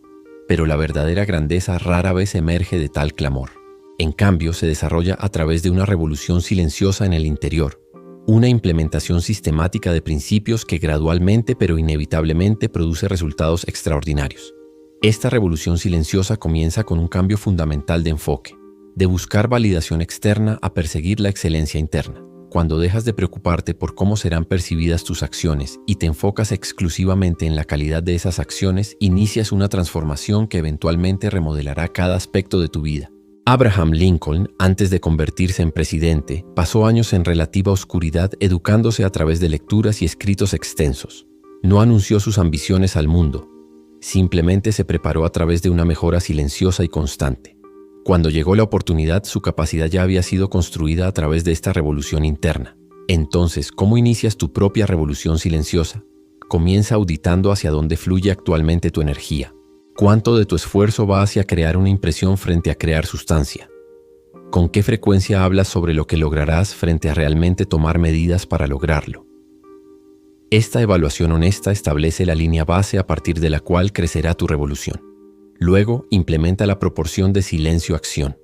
Pero la verdadera grandeza rara vez emerge de tal clamor. En cambio, se desarrolla a través de una revolución silenciosa en el interior, una implementación sistemática de principios que gradualmente pero inevitablemente produce resultados extraordinarios. Esta revolución silenciosa comienza con un cambio fundamental de enfoque, de buscar validación externa a perseguir la excelencia interna. Cuando dejas de preocuparte por cómo serán percibidas tus acciones y te enfocas exclusivamente en la calidad de esas acciones, inicias una transformación que eventualmente remodelará cada aspecto de tu vida. Abraham Lincoln, antes de convertirse en presidente, pasó años en relativa oscuridad educándose a través de lecturas y escritos extensos. No anunció sus ambiciones al mundo, simplemente se preparó a través de una mejora silenciosa y constante. Cuando llegó la oportunidad, su capacidad ya había sido construida a través de esta revolución interna. Entonces, ¿cómo inicias tu propia revolución silenciosa? Comienza auditando hacia dónde fluye actualmente tu energía. ¿Cuánto de tu esfuerzo va hacia crear una impresión frente a crear sustancia? ¿Con qué frecuencia hablas sobre lo que lograrás frente a realmente tomar medidas para lograrlo? Esta evaluación honesta establece la línea base a partir de la cual crecerá tu revolución. Luego, implementa la proporción de silencio-acción.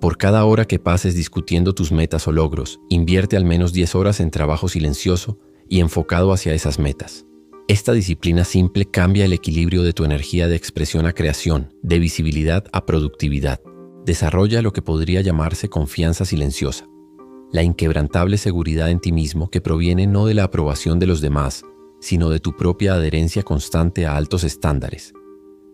Por cada hora que pases discutiendo tus metas o logros, invierte al menos 10 horas en trabajo silencioso y enfocado hacia esas metas. Esta disciplina simple cambia el equilibrio de tu energía de expresión a creación, de visibilidad a productividad. Desarrolla lo que podría llamarse confianza silenciosa, la inquebrantable seguridad en ti mismo que proviene no de la aprobación de los demás, sino de tu propia adherencia constante a altos estándares.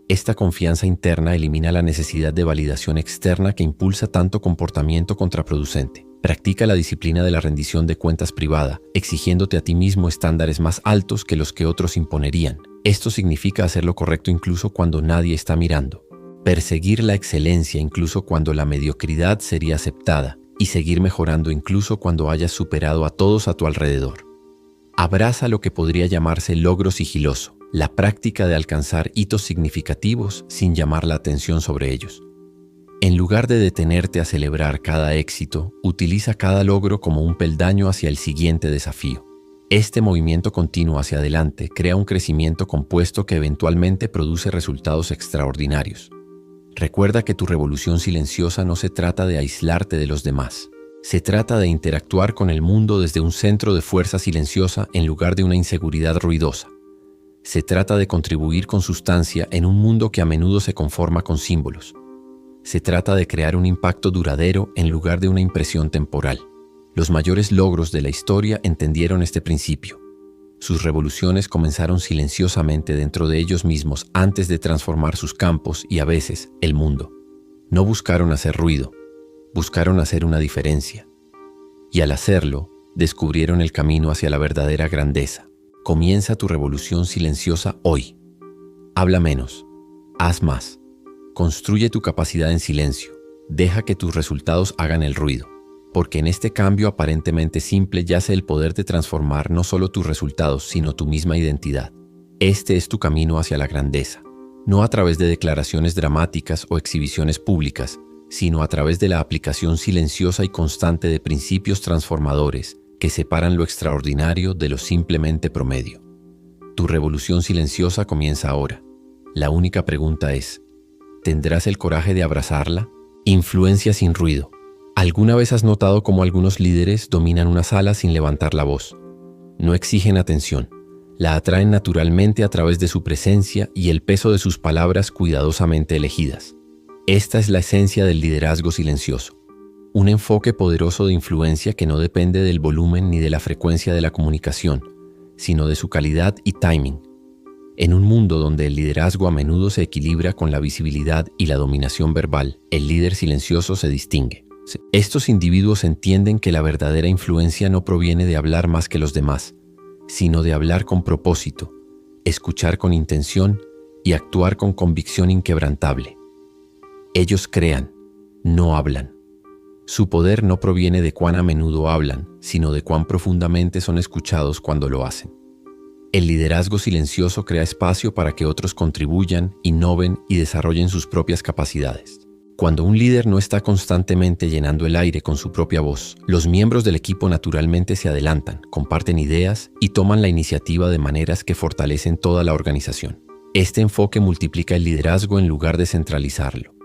Esta confianza interna elimina la necesidad de validación externa que impulsa tanto comportamiento contraproducente. Practica la disciplina de la rendición de cuentas privada, exigiéndote a ti mismo estándares más altos que los que otros imponerían. Esto significa hacer lo correcto incluso cuando nadie está mirando. Perseguir la excelencia incluso cuando la mediocridad sería aceptada y seguir mejorando incluso cuando hayas superado a todos a tu alrededor. Abraza lo que podría llamarse logro sigiloso, la práctica de alcanzar hitos significativos sin llamar la atención sobre ellos. En lugar de detenerte a celebrar cada éxito, utiliza cada logro como un peldaño hacia el siguiente desafío. Este movimiento continuo hacia adelante crea un crecimiento compuesto que eventualmente produce resultados extraordinarios. Recuerda que tu revolución silenciosa no se trata de aislarte de los demás. Se trata de interactuar con el mundo desde un centro de fuerza silenciosa en lugar de una inseguridad ruidosa. Se trata de contribuir con sustancia en un mundo que a menudo se conforma con símbolos. Se trata de crear un impacto duradero en lugar de una impresión temporal. Los mayores logros de la historia entendieron este principio. Sus revoluciones comenzaron silenciosamente dentro de ellos mismos antes de transformar sus campos y a veces el mundo. No buscaron hacer ruido, buscaron hacer una diferencia. Y al hacerlo, descubrieron el camino hacia la verdadera grandeza. Comienza tu revolución silenciosa hoy. Habla menos, haz más. Construye tu capacidad en silencio. Deja que tus resultados hagan el ruido. Porque en este cambio aparentemente simple yace el poder de transformar no solo tus resultados, sino tu misma identidad. Este es tu camino hacia la grandeza. No a través de declaraciones dramáticas o exhibiciones públicas, sino a través de la aplicación silenciosa y constante de principios transformadores que separan lo extraordinario de lo simplemente promedio. Tu revolución silenciosa comienza ahora. La única pregunta es, ¿tendrás el coraje de abrazarla? Influencia sin ruido. ¿Alguna vez has notado cómo algunos líderes dominan una sala sin levantar la voz? No exigen atención, la atraen naturalmente a través de su presencia y el peso de sus palabras cuidadosamente elegidas. Esta es la esencia del liderazgo silencioso. Un enfoque poderoso de influencia que no depende del volumen ni de la frecuencia de la comunicación, sino de su calidad y timing. En un mundo donde el liderazgo a menudo se equilibra con la visibilidad y la dominación verbal, el líder silencioso se distingue. Estos individuos entienden que la verdadera influencia no proviene de hablar más que los demás, sino de hablar con propósito, escuchar con intención y actuar con convicción inquebrantable. Ellos crean, no hablan. Su poder no proviene de cuán a menudo hablan, sino de cuán profundamente son escuchados cuando lo hacen. El liderazgo silencioso crea espacio para que otros contribuyan, innoven y desarrollen sus propias capacidades. Cuando un líder no está constantemente llenando el aire con su propia voz, los miembros del equipo naturalmente se adelantan, comparten ideas y toman la iniciativa de maneras que fortalecen toda la organización. Este enfoque multiplica el liderazgo en lugar de centralizarlo.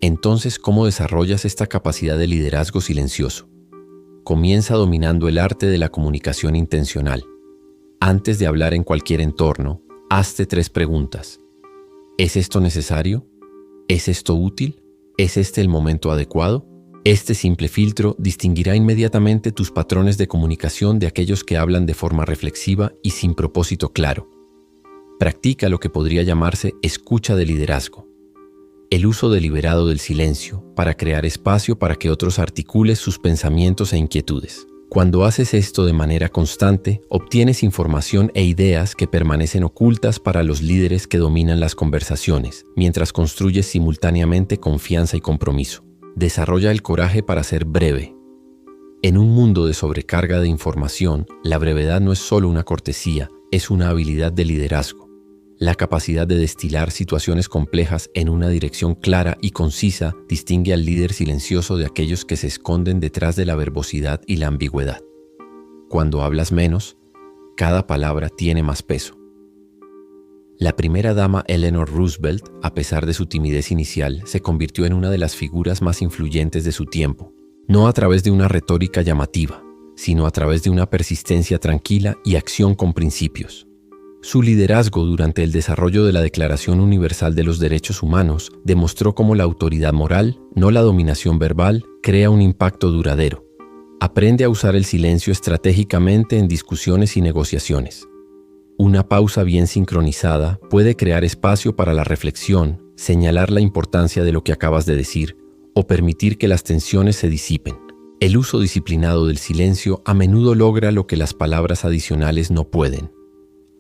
Entonces, ¿cómo desarrollas esta capacidad de liderazgo silencioso? Comienza dominando el arte de la comunicación intencional. Antes de hablar en cualquier entorno, hazte 3 preguntas. ¿Es esto necesario? ¿Es esto útil? ¿Es este el momento adecuado? Este simple filtro distinguirá inmediatamente tus patrones de comunicación de aquellos que hablan de forma reflexiva y sin propósito claro. Practica lo que podría llamarse escucha de liderazgo. El uso deliberado del silencio para crear espacio para que otros articulen sus pensamientos e inquietudes. Cuando haces esto de manera constante, obtienes información e ideas que permanecen ocultas para los líderes que dominan las conversaciones, mientras construyes simultáneamente confianza y compromiso. Desarrolla el coraje para ser breve. En un mundo de sobrecarga de información, la brevedad no es solo una cortesía, es una habilidad de liderazgo. La capacidad de destilar situaciones complejas en una dirección clara y concisa distingue al líder silencioso de aquellos que se esconden detrás de la verbosidad y la ambigüedad. Cuando hablas menos, cada palabra tiene más peso. La primera dama Eleanor Roosevelt, a pesar de su timidez inicial, se convirtió en una de las figuras más influyentes de su tiempo, no a través de una retórica llamativa, sino a través de una persistencia tranquila y acción con principios. Su liderazgo durante el desarrollo de la Declaración Universal de los Derechos Humanos demostró cómo la autoridad moral, no la dominación verbal, crea un impacto duradero. Aprende a usar el silencio estratégicamente en discusiones y negociaciones. Una pausa bien sincronizada puede crear espacio para la reflexión, señalar la importancia de lo que acabas de decir o permitir que las tensiones se disipen. El uso disciplinado del silencio a menudo logra lo que las palabras adicionales no pueden.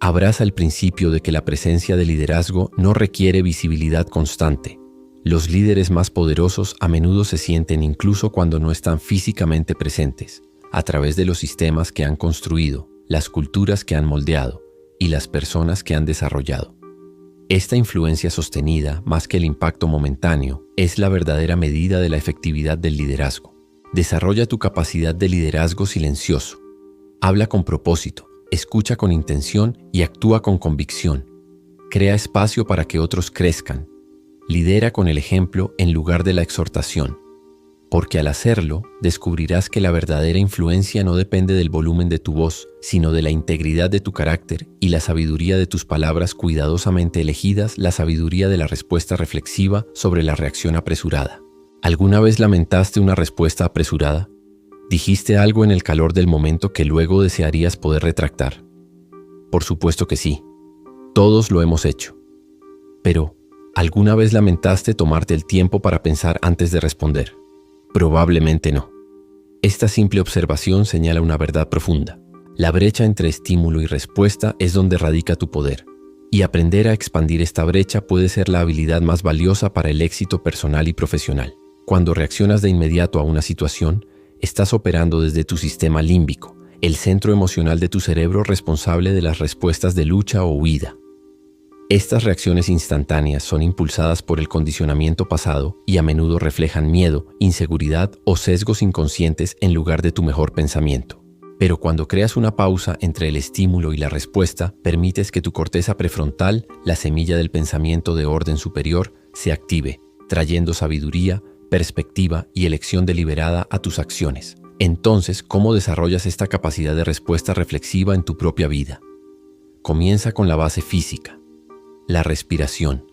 Abraza el principio de que la presencia de liderazgo no requiere visibilidad constante. Los líderes más poderosos a menudo se sienten incluso cuando no están físicamente presentes, a través de los sistemas que han construido, las culturas que han moldeado y las personas que han desarrollado. Esta influencia sostenida, más que el impacto momentáneo, es la verdadera medida de la efectividad del liderazgo. Desarrolla tu capacidad de liderazgo silencioso. Habla con propósito. Escucha con intención y actúa con convicción. Crea espacio para que otros crezcan. Lidera con el ejemplo en lugar de la exhortación. Porque al hacerlo, descubrirás que la verdadera influencia no depende del volumen de tu voz, sino de la integridad de tu carácter y la sabiduría de tus palabras cuidadosamente elegidas, la sabiduría de la respuesta reflexiva sobre la reacción apresurada. ¿Alguna vez lamentaste una respuesta apresurada? ¿Dijiste algo en el calor del momento que luego desearías poder retractar? Por supuesto que sí. Todos lo hemos hecho. Pero, ¿alguna vez lamentaste tomarte el tiempo para pensar antes de responder? Probablemente no. Esta simple observación señala una verdad profunda. La brecha entre estímulo y respuesta es donde radica tu poder. Y aprender a expandir esta brecha puede ser la habilidad más valiosa para el éxito personal y profesional. Cuando reaccionas de inmediato a una situación, estás operando desde tu sistema límbico, el centro emocional de tu cerebro responsable de las respuestas de lucha o huida. Estas reacciones instantáneas son impulsadas por el condicionamiento pasado y a menudo reflejan miedo, inseguridad o sesgos inconscientes en lugar de tu mejor pensamiento. Pero cuando creas una pausa entre el estímulo y la respuesta, permites que tu corteza prefrontal, la semilla del pensamiento de orden superior, se active, trayendo sabiduría, perspectiva y elección deliberada a tus acciones. Entonces, ¿cómo desarrollas esta capacidad de respuesta reflexiva en tu propia vida? Comienza con la base física. La respiración.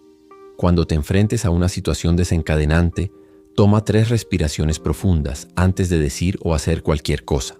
Cuando te enfrentes a una situación desencadenante, toma 3 respiraciones profundas antes de decir o hacer cualquier cosa.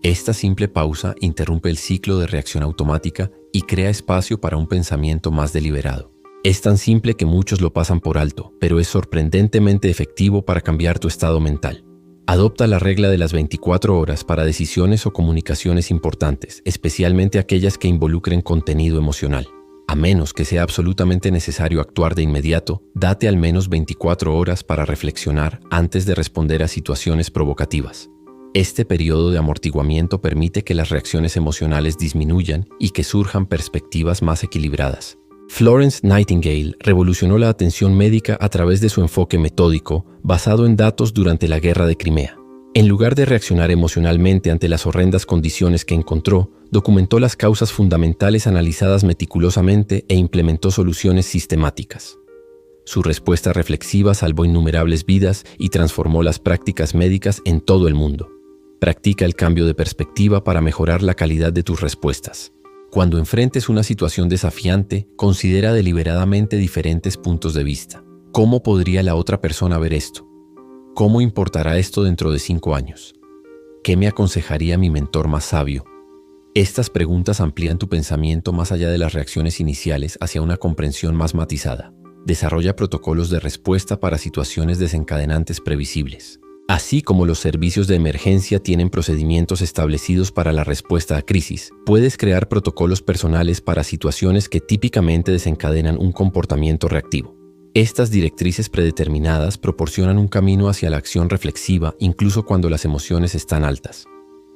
Esta simple pausa interrumpe el ciclo de reacción automática y crea espacio para un pensamiento más deliberado. Es tan simple que muchos lo pasan por alto, pero es sorprendentemente efectivo para cambiar tu estado mental. Adopta la regla de las 24 horas para decisiones o comunicaciones importantes, especialmente aquellas que involucren contenido emocional. A menos que sea absolutamente necesario actuar de inmediato, date al menos 24 horas para reflexionar antes de responder a situaciones provocativas. Este periodo de amortiguamiento permite que las reacciones emocionales disminuyan y que surjan perspectivas más equilibradas. Florence Nightingale revolucionó la atención médica a través de su enfoque metódico basado en datos durante la Guerra de Crimea. En lugar de reaccionar emocionalmente ante las horrendas condiciones que encontró, documentó las causas fundamentales analizadas meticulosamente e implementó soluciones sistemáticas. Su respuesta reflexiva salvó innumerables vidas y transformó las prácticas médicas en todo el mundo. Practica el cambio de perspectiva para mejorar la calidad de tus respuestas. Cuando enfrentes una situación desafiante, considera deliberadamente diferentes puntos de vista. ¿Cómo podría la otra persona ver esto? ¿Cómo importará esto dentro de 5 años? ¿Qué me aconsejaría mi mentor más sabio? Estas preguntas amplían tu pensamiento más allá de las reacciones iniciales hacia una comprensión más matizada. Desarrolla protocolos de respuesta para situaciones desencadenantes previsibles. Así como los servicios de emergencia tienen procedimientos establecidos para la respuesta a crisis, puedes crear protocolos personales para situaciones que típicamente desencadenan un comportamiento reactivo. Estas directrices predeterminadas proporcionan un camino hacia la acción reflexiva incluso cuando las emociones están altas.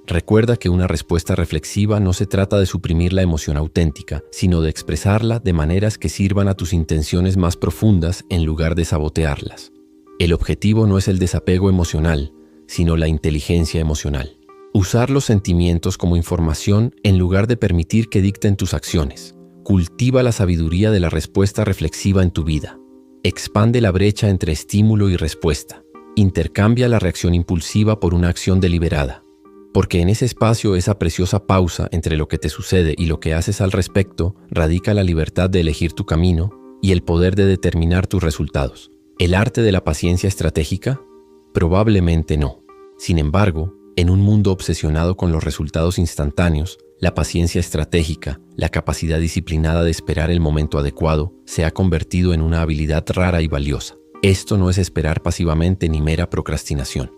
Recuerda que una respuesta reflexiva no se trata de suprimir la emoción auténtica, sino de expresarla de maneras que sirvan a tus intenciones más profundas en lugar de sabotearlas. El objetivo no es el desapego emocional, sino la inteligencia emocional. Usar los sentimientos como información en lugar de permitir que dicten tus acciones. Cultiva la sabiduría de la respuesta reflexiva en tu vida. Expande la brecha entre estímulo y respuesta. Intercambia la reacción impulsiva por una acción deliberada. Porque en ese espacio, esa preciosa pausa entre lo que te sucede y lo que haces al respecto, radica la libertad de elegir tu camino y el poder de determinar tus resultados. ¿El arte de la paciencia estratégica? Probablemente no. Sin embargo, en un mundo obsesionado con los resultados instantáneos, la paciencia estratégica, la capacidad disciplinada de esperar el momento adecuado, se ha convertido en una habilidad rara y valiosa. Esto no es esperar pasivamente ni mera procrastinación.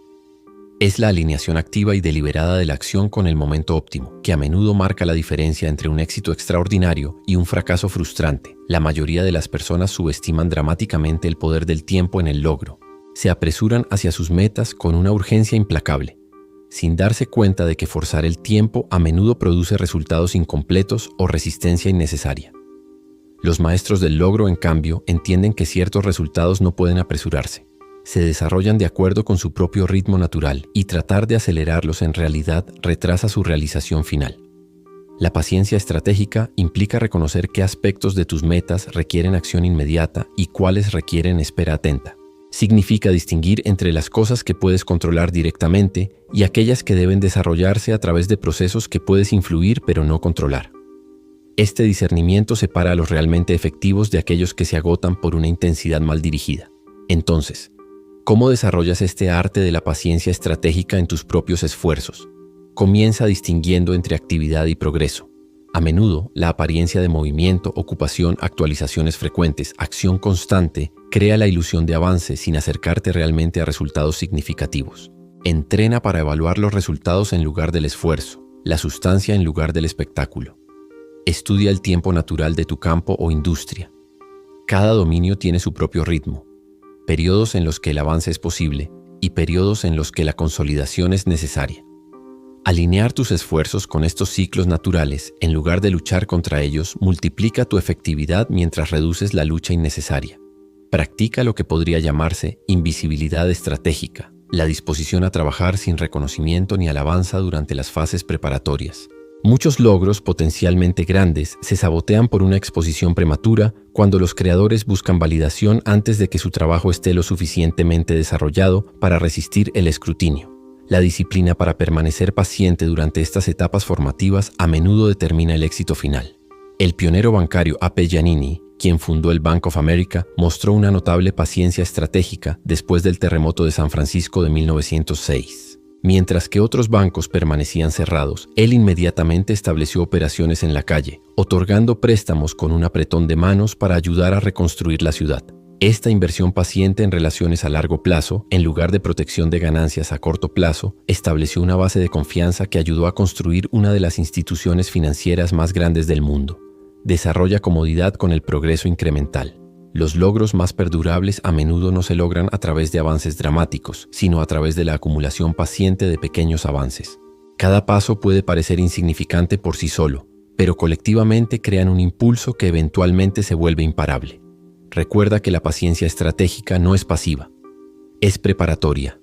Es la alineación activa y deliberada de la acción con el momento óptimo, que a menudo marca la diferencia entre un éxito extraordinario y un fracaso frustrante. La mayoría de las personas subestiman dramáticamente el poder del tiempo en el logro. Se apresuran hacia sus metas con una urgencia implacable, sin darse cuenta de que forzar el tiempo a menudo produce resultados incompletos o resistencia innecesaria. Los maestros del logro, en cambio, entienden que ciertos resultados no pueden apresurarse. Se desarrollan de acuerdo con su propio ritmo natural y tratar de acelerarlos en realidad retrasa su realización final. La paciencia estratégica implica reconocer qué aspectos de tus metas requieren acción inmediata y cuáles requieren espera atenta. Significa distinguir entre las cosas que puedes controlar directamente y aquellas que deben desarrollarse a través de procesos que puedes influir pero no controlar. Este discernimiento separa a los realmente efectivos de aquellos que se agotan por una intensidad mal dirigida. Entonces, ¿cómo desarrollas este arte de la paciencia estratégica en tus propios esfuerzos? Comienza distinguiendo entre actividad y progreso. A menudo, la apariencia de movimiento, ocupación, actualizaciones frecuentes, acción constante, crea la ilusión de avance sin acercarte realmente a resultados significativos. Entrena para evaluar los resultados en lugar del esfuerzo, la sustancia en lugar del espectáculo. Estudia el tiempo natural de tu campo o industria. Cada dominio tiene su propio ritmo. Periodos en los que el avance es posible y periodos en los que la consolidación es necesaria. Alinear tus esfuerzos con estos ciclos naturales, en lugar de luchar contra ellos, multiplica tu efectividad mientras reduces la lucha innecesaria. Practica lo que podría llamarse invisibilidad estratégica, la disposición a trabajar sin reconocimiento ni alabanza durante las fases preparatorias. Muchos logros potencialmente grandes se sabotean por una exposición prematura cuando los creadores buscan validación antes de que su trabajo esté lo suficientemente desarrollado para resistir el escrutinio. La disciplina para permanecer paciente durante estas etapas formativas a menudo determina el éxito final. El pionero bancario A.P. Giannini, quien fundó el Bank of America, mostró una notable paciencia estratégica después del terremoto de San Francisco de 1906. Mientras que otros bancos permanecían cerrados, él inmediatamente estableció operaciones en la calle, otorgando préstamos con un apretón de manos para ayudar a reconstruir la ciudad. Esta inversión paciente en relaciones a largo plazo, en lugar de protección de ganancias a corto plazo, estableció una base de confianza que ayudó a construir una de las instituciones financieras más grandes del mundo. Desarrolla comodidad con el progreso incremental. Los logros más perdurables a menudo no se logran a través de avances dramáticos, sino a través de la acumulación paciente de pequeños avances. Cada paso puede parecer insignificante por sí solo, pero colectivamente crean un impulso que eventualmente se vuelve imparable. Recuerda que la paciencia estratégica no es pasiva, es preparatoria.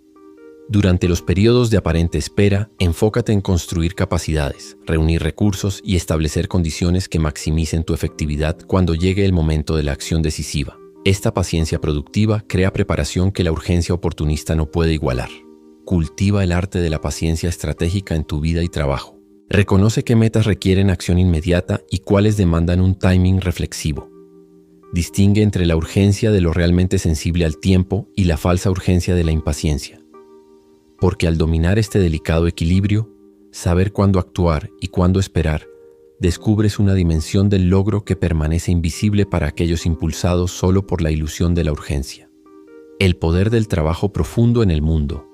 Durante los periodos de aparente espera, enfócate en construir capacidades, reunir recursos y establecer condiciones que maximicen tu efectividad cuando llegue el momento de la acción decisiva. Esta paciencia productiva crea preparación que la urgencia oportunista no puede igualar. Cultiva el arte de la paciencia estratégica en tu vida y trabajo. Reconoce qué metas requieren acción inmediata y cuáles demandan un timing reflexivo. Distingue entre la urgencia de lo realmente sensible al tiempo y la falsa urgencia de la impaciencia. Porque al dominar este delicado equilibrio, saber cuándo actuar y cuándo esperar, descubres una dimensión del logro que permanece invisible para aquellos impulsados solo por la ilusión de la urgencia. El poder del trabajo profundo en el mundo.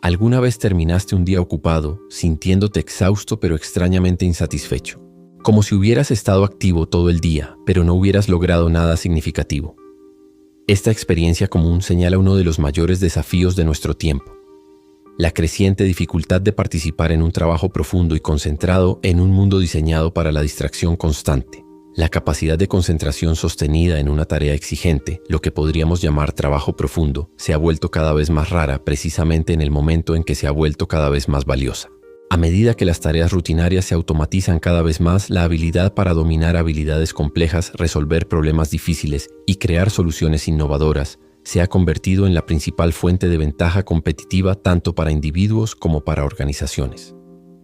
¿Alguna vez terminaste un día ocupado, sintiéndote exhausto pero extrañamente insatisfecho? Como si hubieras estado activo todo el día, pero no hubieras logrado nada significativo. Esta experiencia común señala uno de los mayores desafíos de nuestro tiempo: la creciente dificultad de participar en un trabajo profundo y concentrado en un mundo diseñado para la distracción constante. La capacidad de concentración sostenida en una tarea exigente, lo que podríamos llamar trabajo profundo, se ha vuelto cada vez más rara precisamente en el momento en que se ha vuelto cada vez más valiosa. A medida que las tareas rutinarias se automatizan cada vez más, la habilidad para dominar habilidades complejas, resolver problemas difíciles y crear soluciones innovadoras se ha convertido en la principal fuente de ventaja competitiva tanto para individuos como para organizaciones.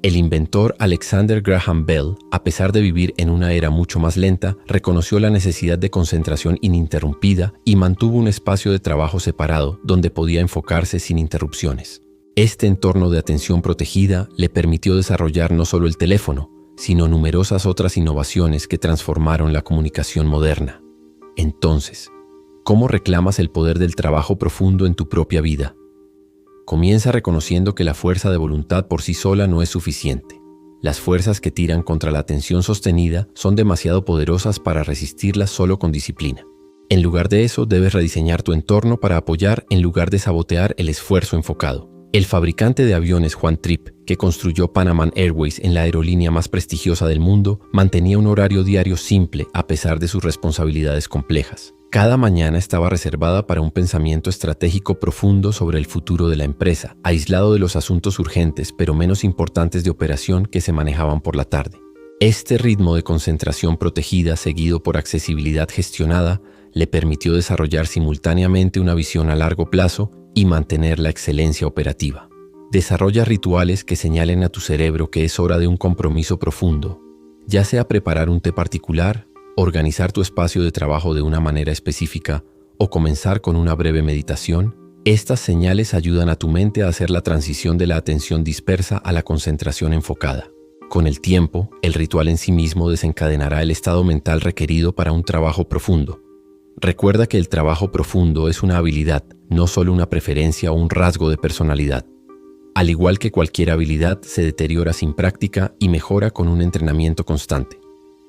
El inventor Alexander Graham Bell, a pesar de vivir en una era mucho más lenta, reconoció la necesidad de concentración ininterrumpida y mantuvo un espacio de trabajo separado donde podía enfocarse sin interrupciones. Este entorno de atención protegida le permitió desarrollar no solo el teléfono, sino numerosas otras innovaciones que transformaron la comunicación moderna. Entonces, ¿cómo reclamas el poder del trabajo profundo en tu propia vida? Comienza reconociendo que la fuerza de voluntad por sí sola no es suficiente. Las fuerzas que tiran contra la atención sostenida son demasiado poderosas para resistirlas solo con disciplina. En lugar de eso, debes rediseñar tu entorno para apoyar en lugar de sabotear el esfuerzo enfocado. El fabricante de aviones Juan Trippe, que construyó Pan Am Airways en la aerolínea más prestigiosa del mundo, mantenía un horario diario simple a pesar de sus responsabilidades complejas. Cada mañana estaba reservada para un pensamiento estratégico profundo sobre el futuro de la empresa, aislado de los asuntos urgentes pero menos importantes de operación que se manejaban por la tarde. Este ritmo de concentración protegida, seguido por accesibilidad gestionada, le permitió desarrollar simultáneamente una visión a largo plazo y mantener la excelencia operativa. Desarrolla rituales que señalen a tu cerebro que es hora de un compromiso profundo, ya sea preparar un té particular, organizar tu espacio de trabajo de una manera específica o comenzar con una breve meditación. Estas señales ayudan a tu mente a hacer la transición de la atención dispersa a la concentración enfocada. Con el tiempo, el ritual en sí mismo desencadenará el estado mental requerido para un trabajo profundo. Recuerda que el trabajo profundo es una habilidad, no solo una preferencia o un rasgo de personalidad. Al igual que cualquier habilidad, se deteriora sin práctica y mejora con un entrenamiento constante.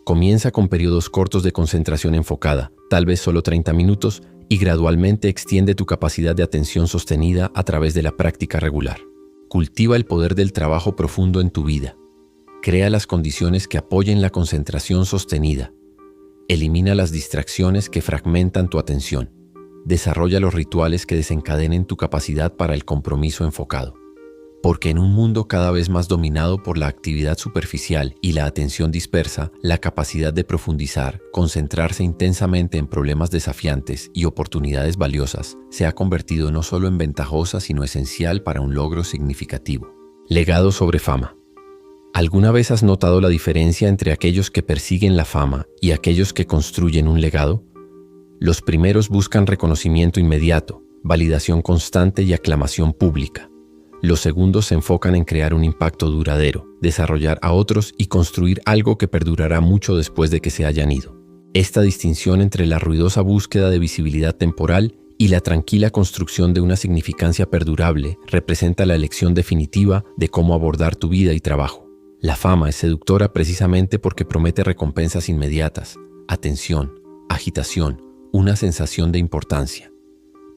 Comienza con periodos cortos de concentración enfocada, tal vez solo 30 minutos, y gradualmente extiende tu capacidad de atención sostenida a través de la práctica regular. Cultiva el poder del trabajo profundo en tu vida. Crea las condiciones que apoyen la concentración sostenida. Elimina las distracciones que fragmentan tu atención. Desarrolla los rituales que desencadenen tu capacidad para el compromiso enfocado. Porque en un mundo cada vez más dominado por la actividad superficial y la atención dispersa, la capacidad de profundizar, concentrarse intensamente en problemas desafiantes y oportunidades valiosas se ha convertido no solo en ventajosa, sino esencial para un logro significativo. Legado sobre fama. ¿Alguna vez has notado la diferencia entre aquellos que persiguen la fama y aquellos que construyen un legado? Los primeros buscan reconocimiento inmediato, validación constante y aclamación pública. Los segundos se enfocan en crear un impacto duradero, desarrollar a otros y construir algo que perdurará mucho después de que se hayan ido. Esta distinción entre la ruidosa búsqueda de visibilidad temporal y la tranquila construcción de una significancia perdurable representa la elección definitiva de cómo abordar tu vida y trabajo. La fama es seductora precisamente porque promete recompensas inmediatas, atención, agitación, una sensación de importancia.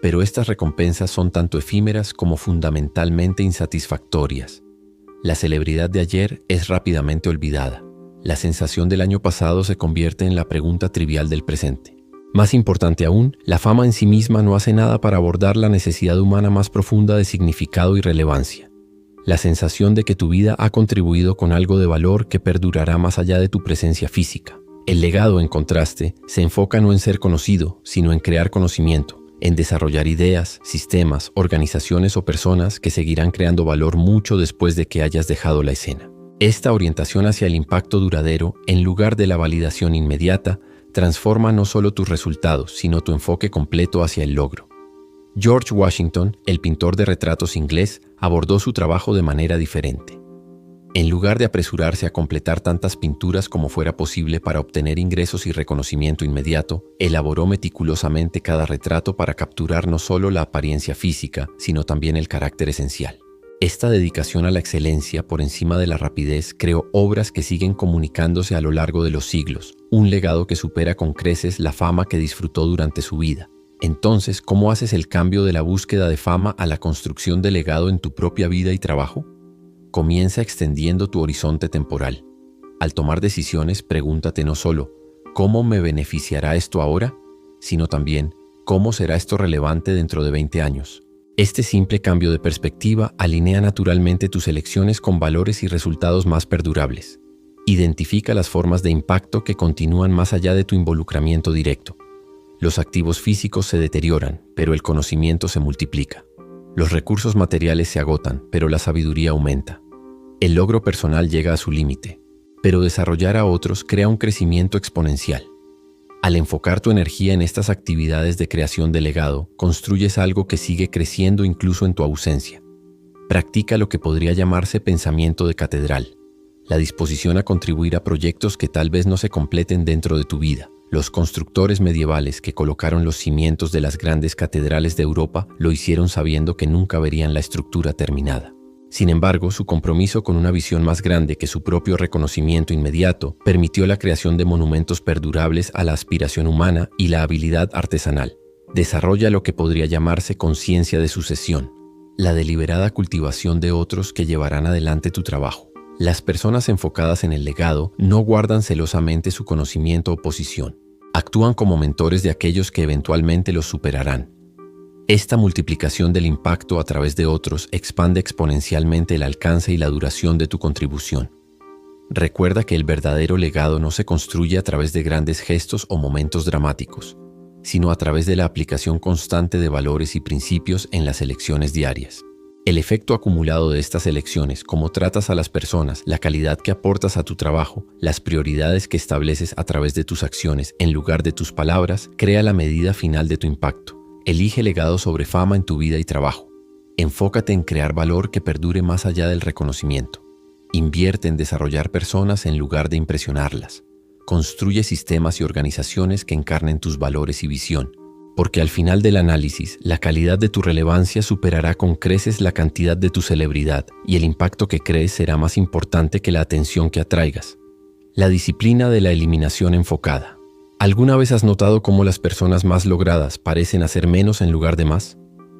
Pero estas recompensas son tanto efímeras como fundamentalmente insatisfactorias. La celebridad de ayer es rápidamente olvidada. La sensación del año pasado se convierte en la pregunta trivial del presente. Más importante aún, la fama en sí misma no hace nada para abordar la necesidad humana más profunda de significado y relevancia. La sensación de que tu vida ha contribuido con algo de valor que perdurará más allá de tu presencia física. El legado, en contraste, se enfoca no en ser conocido, sino en crear conocimiento, en desarrollar ideas, sistemas, organizaciones o personas que seguirán creando valor mucho después de que hayas dejado la escena. Esta orientación hacia el impacto duradero, en lugar de la validación inmediata, transforma no solo tus resultados, sino tu enfoque completo hacia el logro. George Washington, el pintor de retratos inglés, abordó su trabajo de manera diferente. En lugar de apresurarse a completar tantas pinturas como fuera posible para obtener ingresos y reconocimiento inmediato, elaboró meticulosamente cada retrato para capturar no solo la apariencia física, sino también el carácter esencial. Esta dedicación a la excelencia por encima de la rapidez creó obras que siguen comunicándose a lo largo de los siglos, un legado que supera con creces la fama que disfrutó durante su vida. Entonces, ¿cómo haces el cambio de la búsqueda de fama a la construcción de legado en tu propia vida y trabajo? Comienza extendiendo tu horizonte temporal. Al tomar decisiones, pregúntate no solo ¿cómo me beneficiará esto ahora?, sino también ¿cómo será esto relevante dentro de 20 años? Este simple cambio de perspectiva alinea naturalmente tus elecciones con valores y resultados más perdurables. Identifica las formas de impacto que continúan más allá de tu involucramiento directo. Los activos físicos se deterioran, pero el conocimiento se multiplica. Los recursos materiales se agotan, pero la sabiduría aumenta. El logro personal llega a su límite, pero desarrollar a otros crea un crecimiento exponencial. Al enfocar tu energía en estas actividades de creación de legado, construyes algo que sigue creciendo incluso en tu ausencia. Practica lo que podría llamarse pensamiento de catedral, la disposición a contribuir a proyectos que tal vez no se completen dentro de tu vida. Los constructores medievales que colocaron los cimientos de las grandes catedrales de Europa lo hicieron sabiendo que nunca verían la estructura terminada. Sin embargo, su compromiso con una visión más grande que su propio reconocimiento inmediato permitió la creación de monumentos perdurables a la aspiración humana y la habilidad artesanal. Desarrolla lo que podría llamarse conciencia de sucesión, la deliberada cultivación de otros que llevarán adelante tu trabajo. Las personas enfocadas en el legado no guardan celosamente su conocimiento o posición. Actúan como mentores de aquellos que eventualmente los superarán. Esta multiplicación del impacto a través de otros expande exponencialmente el alcance y la duración de tu contribución. Recuerda que el verdadero legado no se construye a través de grandes gestos o momentos dramáticos, sino a través de la aplicación constante de valores y principios en las elecciones diarias. El efecto acumulado de estas elecciones, cómo tratas a las personas, la calidad que aportas a tu trabajo, las prioridades que estableces a través de tus acciones en lugar de tus palabras, crea la medida final de tu impacto. Elige legado sobre fama en tu vida y trabajo. Enfócate en crear valor que perdure más allá del reconocimiento. Invierte en desarrollar personas en lugar de impresionarlas. Construye sistemas y organizaciones que encarnen tus valores y visión. Porque al final del análisis, la calidad de tu relevancia superará con creces la cantidad de tu celebridad y el impacto que crees será más importante que la atención que atraigas. La disciplina de la eliminación enfocada. ¿Alguna vez has notado cómo las personas más logradas parecen hacer menos en lugar de más?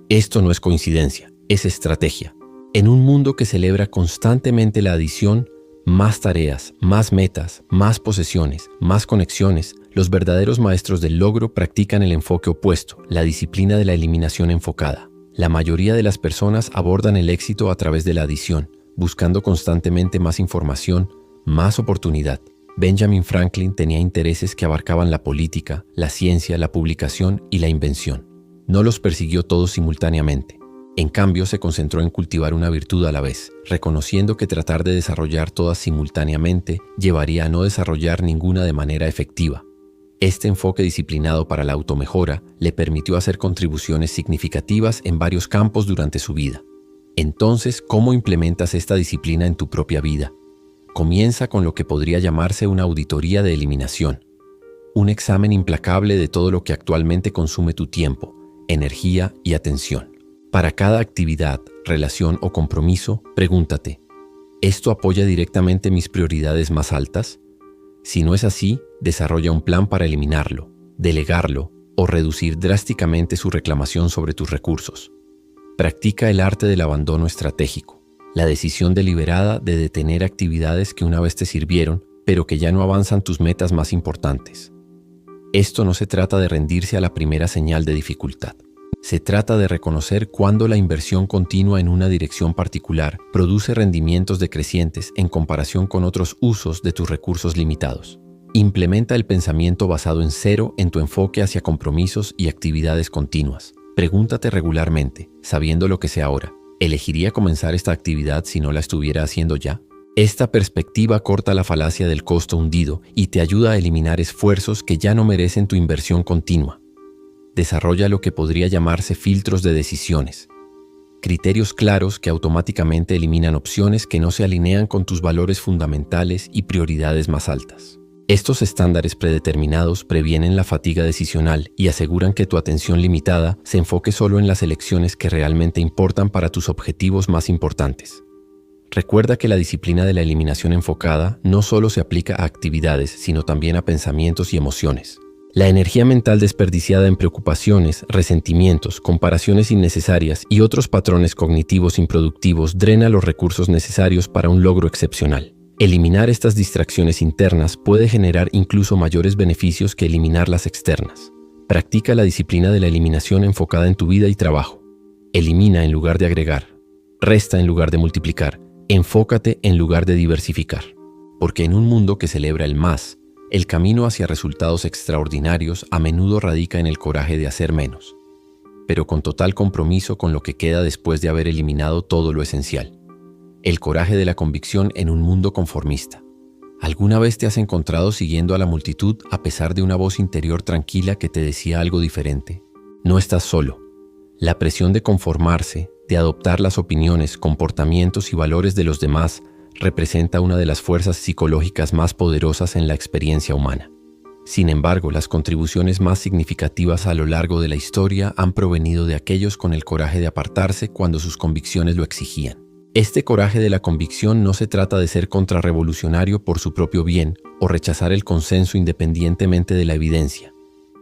Esto no es coincidencia, es estrategia. En un mundo que celebra constantemente la adición, más tareas, más metas, más posesiones, más conexiones, los verdaderos maestros del logro practican el enfoque opuesto, la disciplina de la eliminación enfocada. La mayoría de las personas abordan el éxito a través de la adición, buscando constantemente más información, más oportunidad. Benjamin Franklin tenía intereses que abarcaban la política, la ciencia, la publicación y la invención. No los persiguió todos simultáneamente. En cambio, se concentró en cultivar una virtud a la vez, reconociendo que tratar de desarrollar todas simultáneamente llevaría a no desarrollar ninguna de manera efectiva. Este enfoque disciplinado para la automejora le permitió hacer contribuciones significativas en varios campos durante su vida. Entonces, ¿cómo implementas esta disciplina en tu propia vida? Comienza con lo que podría llamarse una auditoría de eliminación, un examen implacable de todo lo que actualmente consume tu tiempo, energía y atención. Para cada actividad, relación o compromiso, pregúntate, ¿esto apoya directamente mis prioridades más altas? Si no es así, desarrolla un plan para eliminarlo, delegarlo o reducir drásticamente su reclamación sobre tus recursos. Practica el arte del abandono estratégico, la decisión deliberada de detener actividades que una vez te sirvieron, pero que ya no avanzan tus metas más importantes. Esto no se trata de rendirse a la primera señal de dificultad. Se trata de reconocer cuándo la inversión continua en una dirección particular produce rendimientos decrecientes en comparación con otros usos de tus recursos limitados. Implementa el pensamiento basado en cero en tu enfoque hacia compromisos y actividades continuas. Pregúntate regularmente, sabiendo lo que sé ahora, ¿elegiría comenzar esta actividad si no la estuviera haciendo ya? Esta perspectiva corta la falacia del costo hundido y te ayuda a eliminar esfuerzos que ya no merecen tu inversión continua. Desarrolla lo que podría llamarse filtros de decisiones. Criterios claros que automáticamente eliminan opciones que no se alinean con tus valores fundamentales y prioridades más altas. Estos estándares predeterminados previenen la fatiga decisional y aseguran que tu atención limitada se enfoque solo en las elecciones que realmente importan para tus objetivos más importantes. Recuerda que la disciplina de la eliminación enfocada no solo se aplica a actividades, sino también a pensamientos y emociones. La energía mental desperdiciada en preocupaciones, resentimientos, comparaciones innecesarias y otros patrones cognitivos improductivos drena los recursos necesarios para un logro excepcional. Eliminar estas distracciones internas puede generar incluso mayores beneficios que eliminar las externas. Practica la disciplina de la eliminación enfocada en tu vida y trabajo. Elimina en lugar de agregar. Resta en lugar de multiplicar. Enfócate en lugar de diversificar. Porque en un mundo que celebra el más, el camino hacia resultados extraordinarios a menudo radica en el coraje de hacer menos, pero con total compromiso con lo que queda después de haber eliminado todo lo esencial. El coraje de la convicción en un mundo conformista. ¿Alguna vez te has encontrado siguiendo a la multitud a pesar de una voz interior tranquila que te decía algo diferente? No estás solo. La presión de conformarse, de adoptar las opiniones, comportamientos y valores de los demás, representa una de las fuerzas psicológicas más poderosas en la experiencia humana. Sin embargo, las contribuciones más significativas a lo largo de la historia han provenido de aquellos con el coraje de apartarse cuando sus convicciones lo exigían. Este coraje de la convicción no se trata de ser contrarrevolucionario por su propio bien o rechazar el consenso independientemente de la evidencia.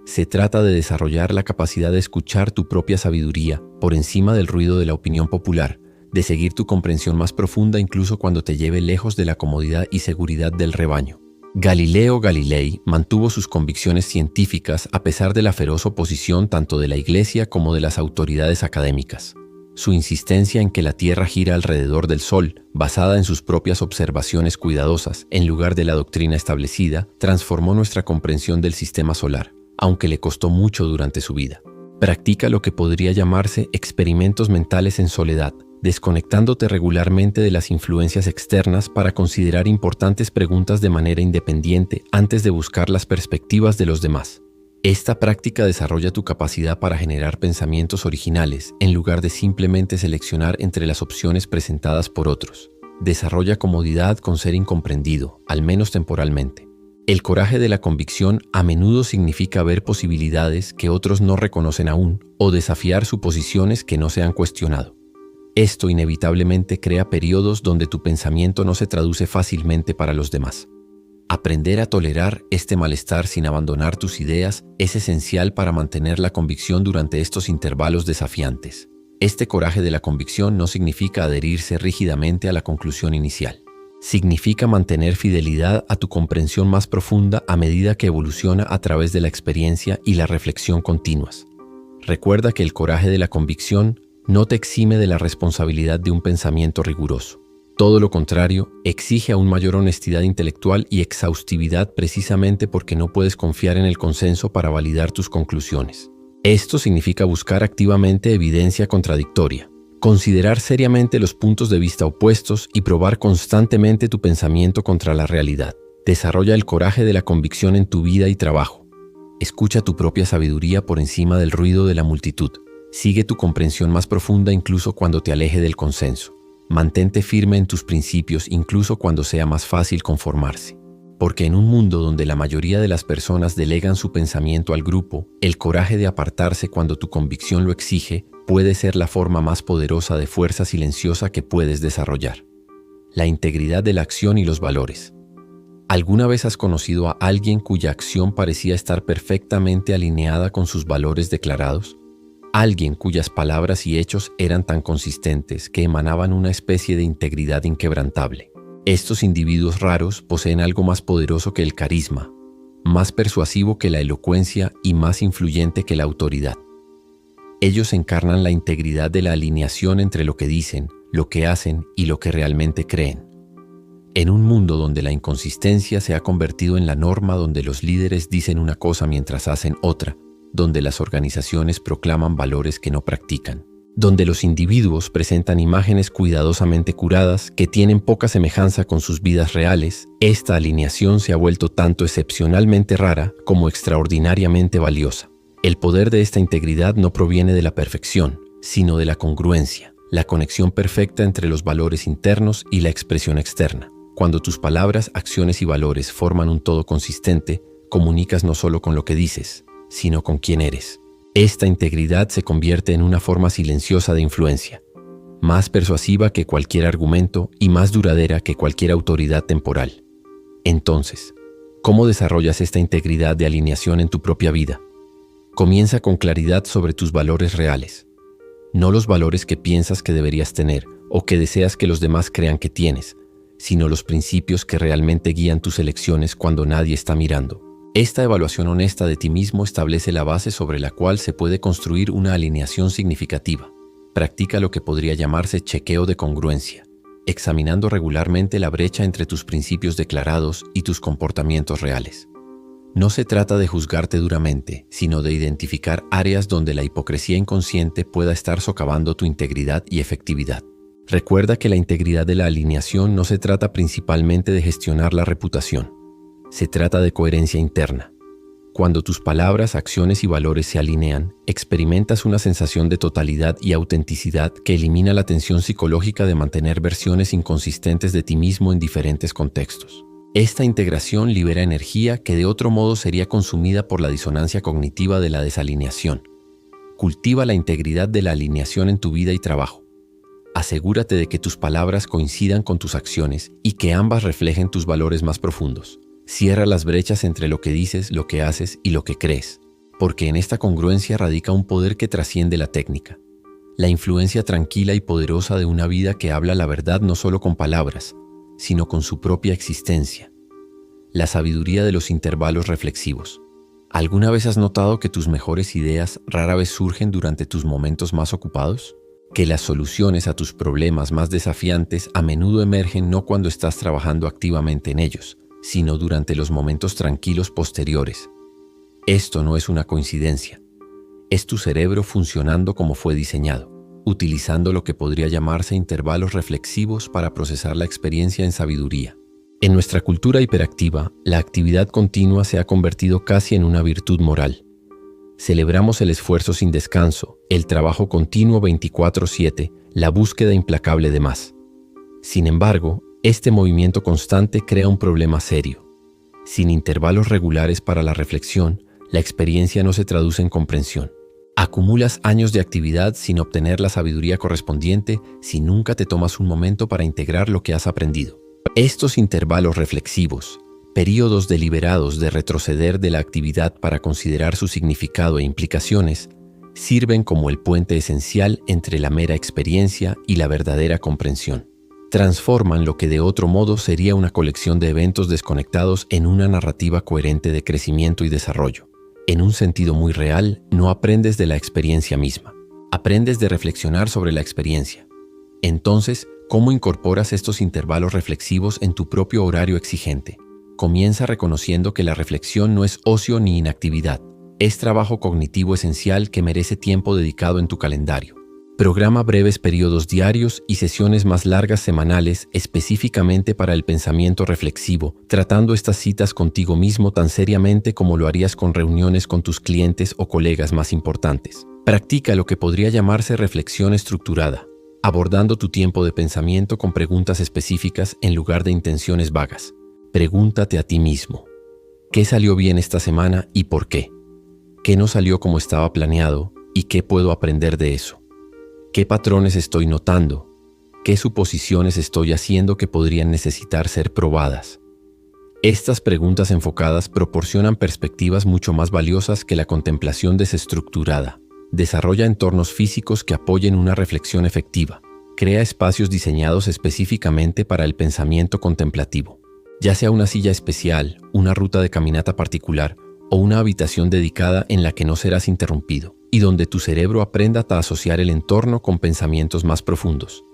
Se trata de desarrollar la capacidad de escuchar tu propia sabiduría por encima del ruido de la opinión popular, de seguir tu comprensión más profunda incluso cuando te lleve lejos de la comodidad y seguridad del rebaño. Galileo Galilei mantuvo sus convicciones científicas a pesar de la feroz oposición tanto de la Iglesia como de las autoridades académicas. Su insistencia en que la Tierra gira alrededor del Sol, basada en sus propias observaciones cuidadosas en lugar de la doctrina establecida, transformó nuestra comprensión del sistema solar, aunque le costó mucho durante su vida. Practica lo que podría llamarse experimentos mentales en soledad, desconectándote regularmente de las influencias externas para considerar importantes preguntas de manera independiente antes de buscar las perspectivas de los demás. Esta práctica desarrolla tu capacidad para generar pensamientos originales en lugar de simplemente seleccionar entre las opciones presentadas por otros. Desarrolla comodidad con ser incomprendido, al menos temporalmente. El coraje de la convicción a menudo significa ver posibilidades que otros no reconocen aún o desafiar suposiciones que no se han cuestionado. Esto inevitablemente crea periodos donde tu pensamiento no se traduce fácilmente para los demás. Aprender a tolerar este malestar sin abandonar tus ideas es esencial para mantener la convicción durante estos intervalos desafiantes. Este coraje de la convicción no significa adherirse rígidamente a la conclusión inicial. Significa mantener fidelidad a tu comprensión más profunda a medida que evoluciona a través de la experiencia y la reflexión continuas. Recuerda que el coraje de la convicción no te exime de la responsabilidad de un pensamiento riguroso. Todo lo contrario, exige aún mayor honestidad intelectual y exhaustividad precisamente porque no puedes confiar en el consenso para validar tus conclusiones. Esto significa buscar activamente evidencia contradictoria, considerar seriamente los puntos de vista opuestos y probar constantemente tu pensamiento contra la realidad. Desarrolla el coraje de la convicción en tu vida y trabajo. Escucha tu propia sabiduría por encima del ruido de la multitud. Sigue tu comprensión más profunda incluso cuando te aleje del consenso. Mantente firme en tus principios incluso cuando sea más fácil conformarse. Porque en un mundo donde la mayoría de las personas delegan su pensamiento al grupo, el coraje de apartarse cuando tu convicción lo exige puede ser la forma más poderosa de fuerza silenciosa que puedes desarrollar. La integridad de la acción y los valores. ¿Alguna vez has conocido a alguien cuya acción parecía estar perfectamente alineada con sus valores declarados? Alguien cuyas palabras y hechos eran tan consistentes que emanaban una especie de integridad inquebrantable. Estos individuos raros poseen algo más poderoso que el carisma, más persuasivo que la elocuencia y más influyente que la autoridad. Ellos encarnan la integridad de la alineación entre lo que dicen, lo que hacen y lo que realmente creen. En un mundo donde la inconsistencia se ha convertido en la norma, donde los líderes dicen una cosa mientras hacen otra, donde las organizaciones proclaman valores que no practican, donde los individuos presentan imágenes cuidadosamente curadas que tienen poca semejanza con sus vidas reales, esta alineación se ha vuelto tanto excepcionalmente rara como extraordinariamente valiosa. El poder de esta integridad no proviene de la perfección, sino de la congruencia, la conexión perfecta entre los valores internos y la expresión externa. Cuando tus palabras, acciones y valores forman un todo consistente, comunicas no solo con lo que dices, sino con quién eres. Esta integridad se convierte en una forma silenciosa de influencia, más persuasiva que cualquier argumento y más duradera que cualquier autoridad temporal. Entonces, ¿cómo desarrollas esta integridad de alineación en tu propia vida? Comienza con claridad sobre tus valores reales, no los valores que piensas que deberías tener o que deseas que los demás crean que tienes, sino los principios que realmente guían tus elecciones cuando nadie está mirando. Esta evaluación honesta de ti mismo establece la base sobre la cual se puede construir una alineación significativa. Practica lo que podría llamarse chequeo de congruencia, examinando regularmente la brecha entre tus principios declarados y tus comportamientos reales. No se trata de juzgarte duramente, sino de identificar áreas donde la hipocresía inconsciente pueda estar socavando tu integridad y efectividad. Recuerda que la integridad de la alineación no se trata principalmente de gestionar la reputación. Se trata de coherencia interna. Cuando tus palabras, acciones y valores se alinean, experimentas una sensación de totalidad y autenticidad que elimina la tensión psicológica de mantener versiones inconsistentes de ti mismo en diferentes contextos. Esta integración libera energía que de otro modo sería consumida por la disonancia cognitiva de la desalineación. Cultiva la integridad de la alineación en tu vida y trabajo. Asegúrate de que tus palabras coincidan con tus acciones y que ambas reflejen tus valores más profundos. Cierra las brechas entre lo que dices, lo que haces y lo que crees, porque en esta congruencia radica un poder que trasciende la técnica. La influencia tranquila y poderosa de una vida que habla la verdad no solo con palabras, sino con su propia existencia. La sabiduría de los intervalos reflexivos. ¿Alguna vez has notado que tus mejores ideas rara vez surgen durante tus momentos más ocupados? Que las soluciones a tus problemas más desafiantes a menudo emergen no cuando estás trabajando activamente en ellos, sino durante los momentos tranquilos posteriores. Esto no es una coincidencia. Es tu cerebro funcionando como fue diseñado, utilizando lo que podría llamarse intervalos reflexivos para procesar la experiencia en sabiduría. En nuestra cultura hiperactiva, la actividad continua se ha convertido casi en una virtud moral. Celebramos el esfuerzo sin descanso, el trabajo continuo 24/7, la búsqueda implacable de más. Sin embargo, este movimiento constante crea un problema serio. Sin intervalos regulares para la reflexión, la experiencia no se traduce en comprensión. Acumulas años de actividad sin obtener la sabiduría correspondiente si nunca te tomas un momento para integrar lo que has aprendido. Estos intervalos reflexivos, períodos deliberados de retroceder de la actividad para considerar su significado e implicaciones, sirven como el puente esencial entre la mera experiencia y la verdadera comprensión. Transforman lo que de otro modo sería una colección de eventos desconectados en una narrativa coherente de crecimiento y desarrollo. En un sentido muy real, no aprendes de la experiencia misma, aprendes de reflexionar sobre la experiencia. Entonces, ¿cómo incorporas estos intervalos reflexivos en tu propio horario exigente? Comienza reconociendo que la reflexión no es ocio ni inactividad, es trabajo cognitivo esencial que merece tiempo dedicado en tu calendario. Programa breves periodos diarios y sesiones más largas semanales específicamente para el pensamiento reflexivo, tratando estas citas contigo mismo tan seriamente como lo harías con reuniones con tus clientes o colegas más importantes. Practica lo que podría llamarse reflexión estructurada, abordando tu tiempo de pensamiento con preguntas específicas en lugar de intenciones vagas. Pregúntate a ti mismo, ¿qué salió bien esta semana y por qué? ¿Qué no salió como estaba planeado y qué puedo aprender de eso? ¿Qué patrones estoy notando? ¿Qué suposiciones estoy haciendo que podrían necesitar ser probadas? Estas preguntas enfocadas proporcionan perspectivas mucho más valiosas que la contemplación desestructurada. Desarrolla entornos físicos que apoyen una reflexión efectiva. Crea espacios diseñados específicamente para el pensamiento contemplativo. Ya sea una silla especial, una ruta de caminata particular o una habitación dedicada en la que no serás interrumpido, y donde tu cerebro aprenda a asociar el entorno con pensamientos más profundos.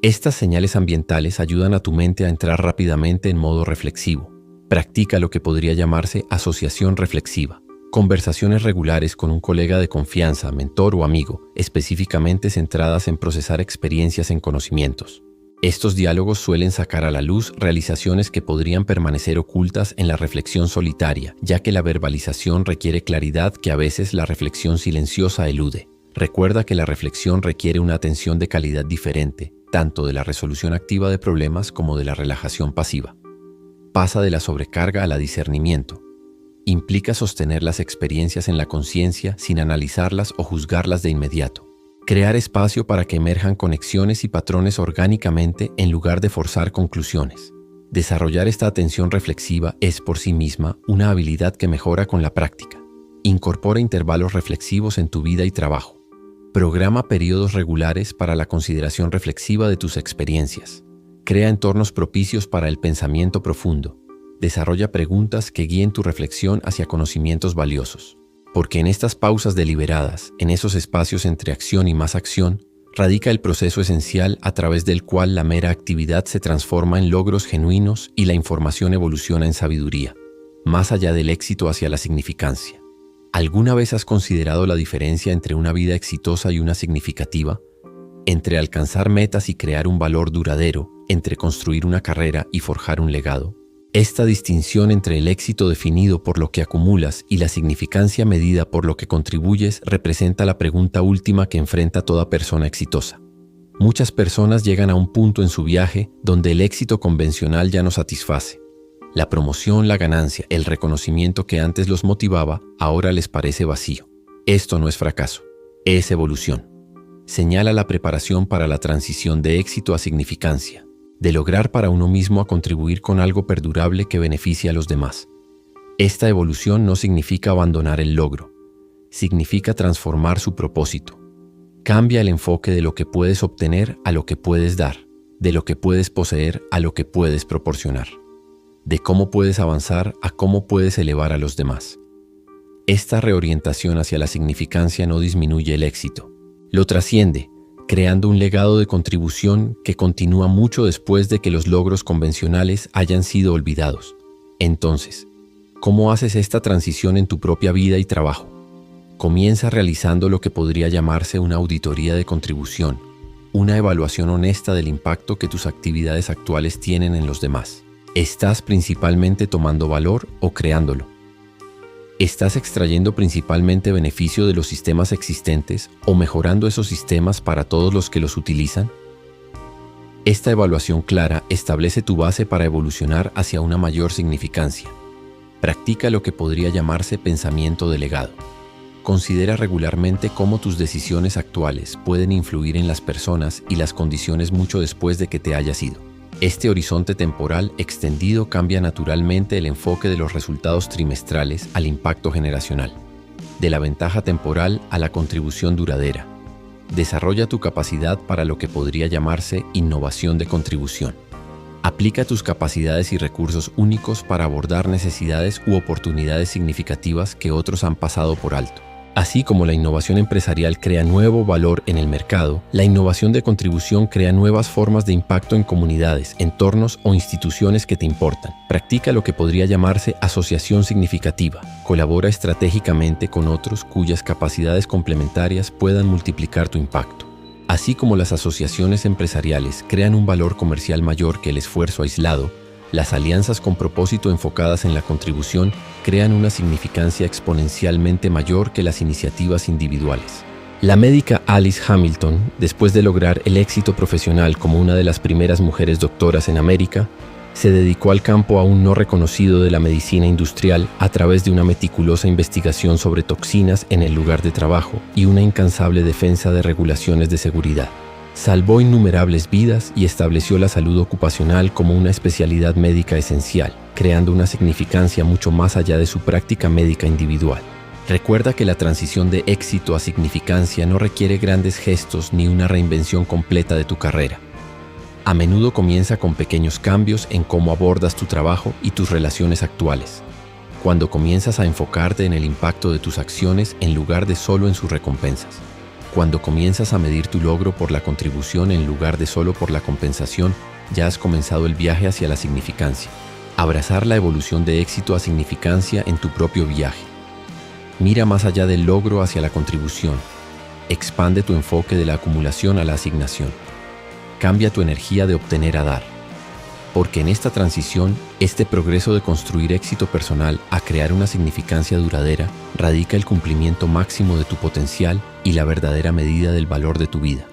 Estas señales ambientales ayudan a tu mente a entrar rápidamente en modo reflexivo. Practica lo que podría llamarse asociación reflexiva. Conversaciones regulares con un colega de confianza, mentor o amigo, específicamente centradas en procesar experiencias en conocimientos. Estos diálogos suelen sacar a la luz realizaciones que podrían permanecer ocultas en la reflexión solitaria, ya que la verbalización requiere claridad que a veces la reflexión silenciosa elude. Recuerda que la reflexión requiere una atención de calidad diferente, tanto de la resolución activa de problemas como de la relajación pasiva. Pasa de la sobrecarga a la discernimiento. Implica sostener las experiencias en la conciencia sin analizarlas o juzgarlas de inmediato. Crear espacio para que emerjan conexiones y patrones orgánicamente en lugar de forzar conclusiones. Desarrollar esta atención reflexiva es por sí misma una habilidad que mejora con la práctica. Incorpora intervalos reflexivos en tu vida y trabajo. Programa periodos regulares para la consideración reflexiva de tus experiencias. Crea entornos propicios para el pensamiento profundo. Desarrolla preguntas que guíen tu reflexión hacia conocimientos valiosos. Porque en estas pausas deliberadas, en esos espacios entre acción y más acción, radica el proceso esencial a través del cual la mera actividad se transforma en logros genuinos y la información evoluciona en sabiduría, más allá del éxito hacia la significancia. ¿Alguna vez has considerado la diferencia entre una vida exitosa y una significativa? Entre alcanzar metas y crear un valor duradero, entre construir una carrera y forjar un legado. Esta distinción entre el éxito definido por lo que acumulas y la significancia medida por lo que contribuyes representa la pregunta última que enfrenta toda persona exitosa. Muchas personas llegan a un punto en su viaje donde el éxito convencional ya no satisface. La promoción, la ganancia, el reconocimiento que antes los motivaba, ahora les parece vacío. Esto no es fracaso, es evolución. Señala la preparación para la transición de éxito a significancia. De lograr para uno mismo a contribuir con algo perdurable que beneficie a los demás. Esta evolución no significa abandonar el logro, significa transformar su propósito. Cambia el enfoque de lo que puedes obtener a lo que puedes dar, de lo que puedes poseer a lo que puedes proporcionar, de cómo puedes avanzar a cómo puedes elevar a los demás. Esta reorientación hacia la significancia no disminuye el éxito, lo trasciende, creando un legado de contribución que continúa mucho después de que los logros convencionales hayan sido olvidados. Entonces, ¿cómo haces esta transición en tu propia vida y trabajo? Comienza realizando lo que podría llamarse una auditoría de contribución, una evaluación honesta del impacto que tus actividades actuales tienen en los demás. ¿Estás principalmente tomando valor o creándolo? ¿Estás extrayendo principalmente beneficio de los sistemas existentes o mejorando esos sistemas para todos los que los utilizan? Esta evaluación clara establece tu base para evolucionar hacia una mayor significancia. Practica lo que podría llamarse pensamiento de legado. Considera regularmente cómo tus decisiones actuales pueden influir en las personas y las condiciones mucho después de que te hayas ido. Este horizonte temporal extendido cambia naturalmente el enfoque de los resultados trimestrales al impacto generacional, de la ventaja temporal a la contribución duradera. Desarrolla tu capacidad para lo que podría llamarse innovación de contribución. Aplica tus capacidades y recursos únicos para abordar necesidades u oportunidades significativas que otros han pasado por alto. Así como la innovación empresarial crea nuevo valor en el mercado, la innovación de contribución crea nuevas formas de impacto en comunidades, entornos o instituciones que te importan. Practica lo que podría llamarse asociación significativa. Colabora estratégicamente con otros cuyas capacidades complementarias puedan multiplicar tu impacto. Así como las asociaciones empresariales crean un valor comercial mayor que el esfuerzo aislado, las alianzas con propósito enfocadas en la contribución crean una significancia exponencialmente mayor que las iniciativas individuales. La médica Alice Hamilton, después de lograr el éxito profesional como una de las primeras mujeres doctoras en América, se dedicó al campo aún no reconocido de la medicina industrial a través de una meticulosa investigación sobre toxinas en el lugar de trabajo y una incansable defensa de regulaciones de seguridad. Salvó innumerables vidas y estableció la salud ocupacional como una especialidad médica esencial, creando una significancia mucho más allá de su práctica médica individual. Recuerda que la transición de éxito a significancia no requiere grandes gestos ni una reinvención completa de tu carrera. A menudo comienza con pequeños cambios en cómo abordas tu trabajo y tus relaciones actuales. Cuando comienzas a enfocarte en el impacto de tus acciones en lugar de solo en sus recompensas. Cuando comienzas a medir tu logro por la contribución en lugar de solo por la compensación, ya has comenzado el viaje hacia la significancia. Abrazar la evolución de éxito a significancia en tu propio viaje. Mira más allá del logro hacia la contribución. Expande tu enfoque de la acumulación a la asignación. Cambia tu energía de obtener a dar. Porque en esta transición, este progreso de construir éxito personal a crear una significancia duradera, radica el cumplimiento máximo de tu potencial y la verdadera medida del valor de tu vida.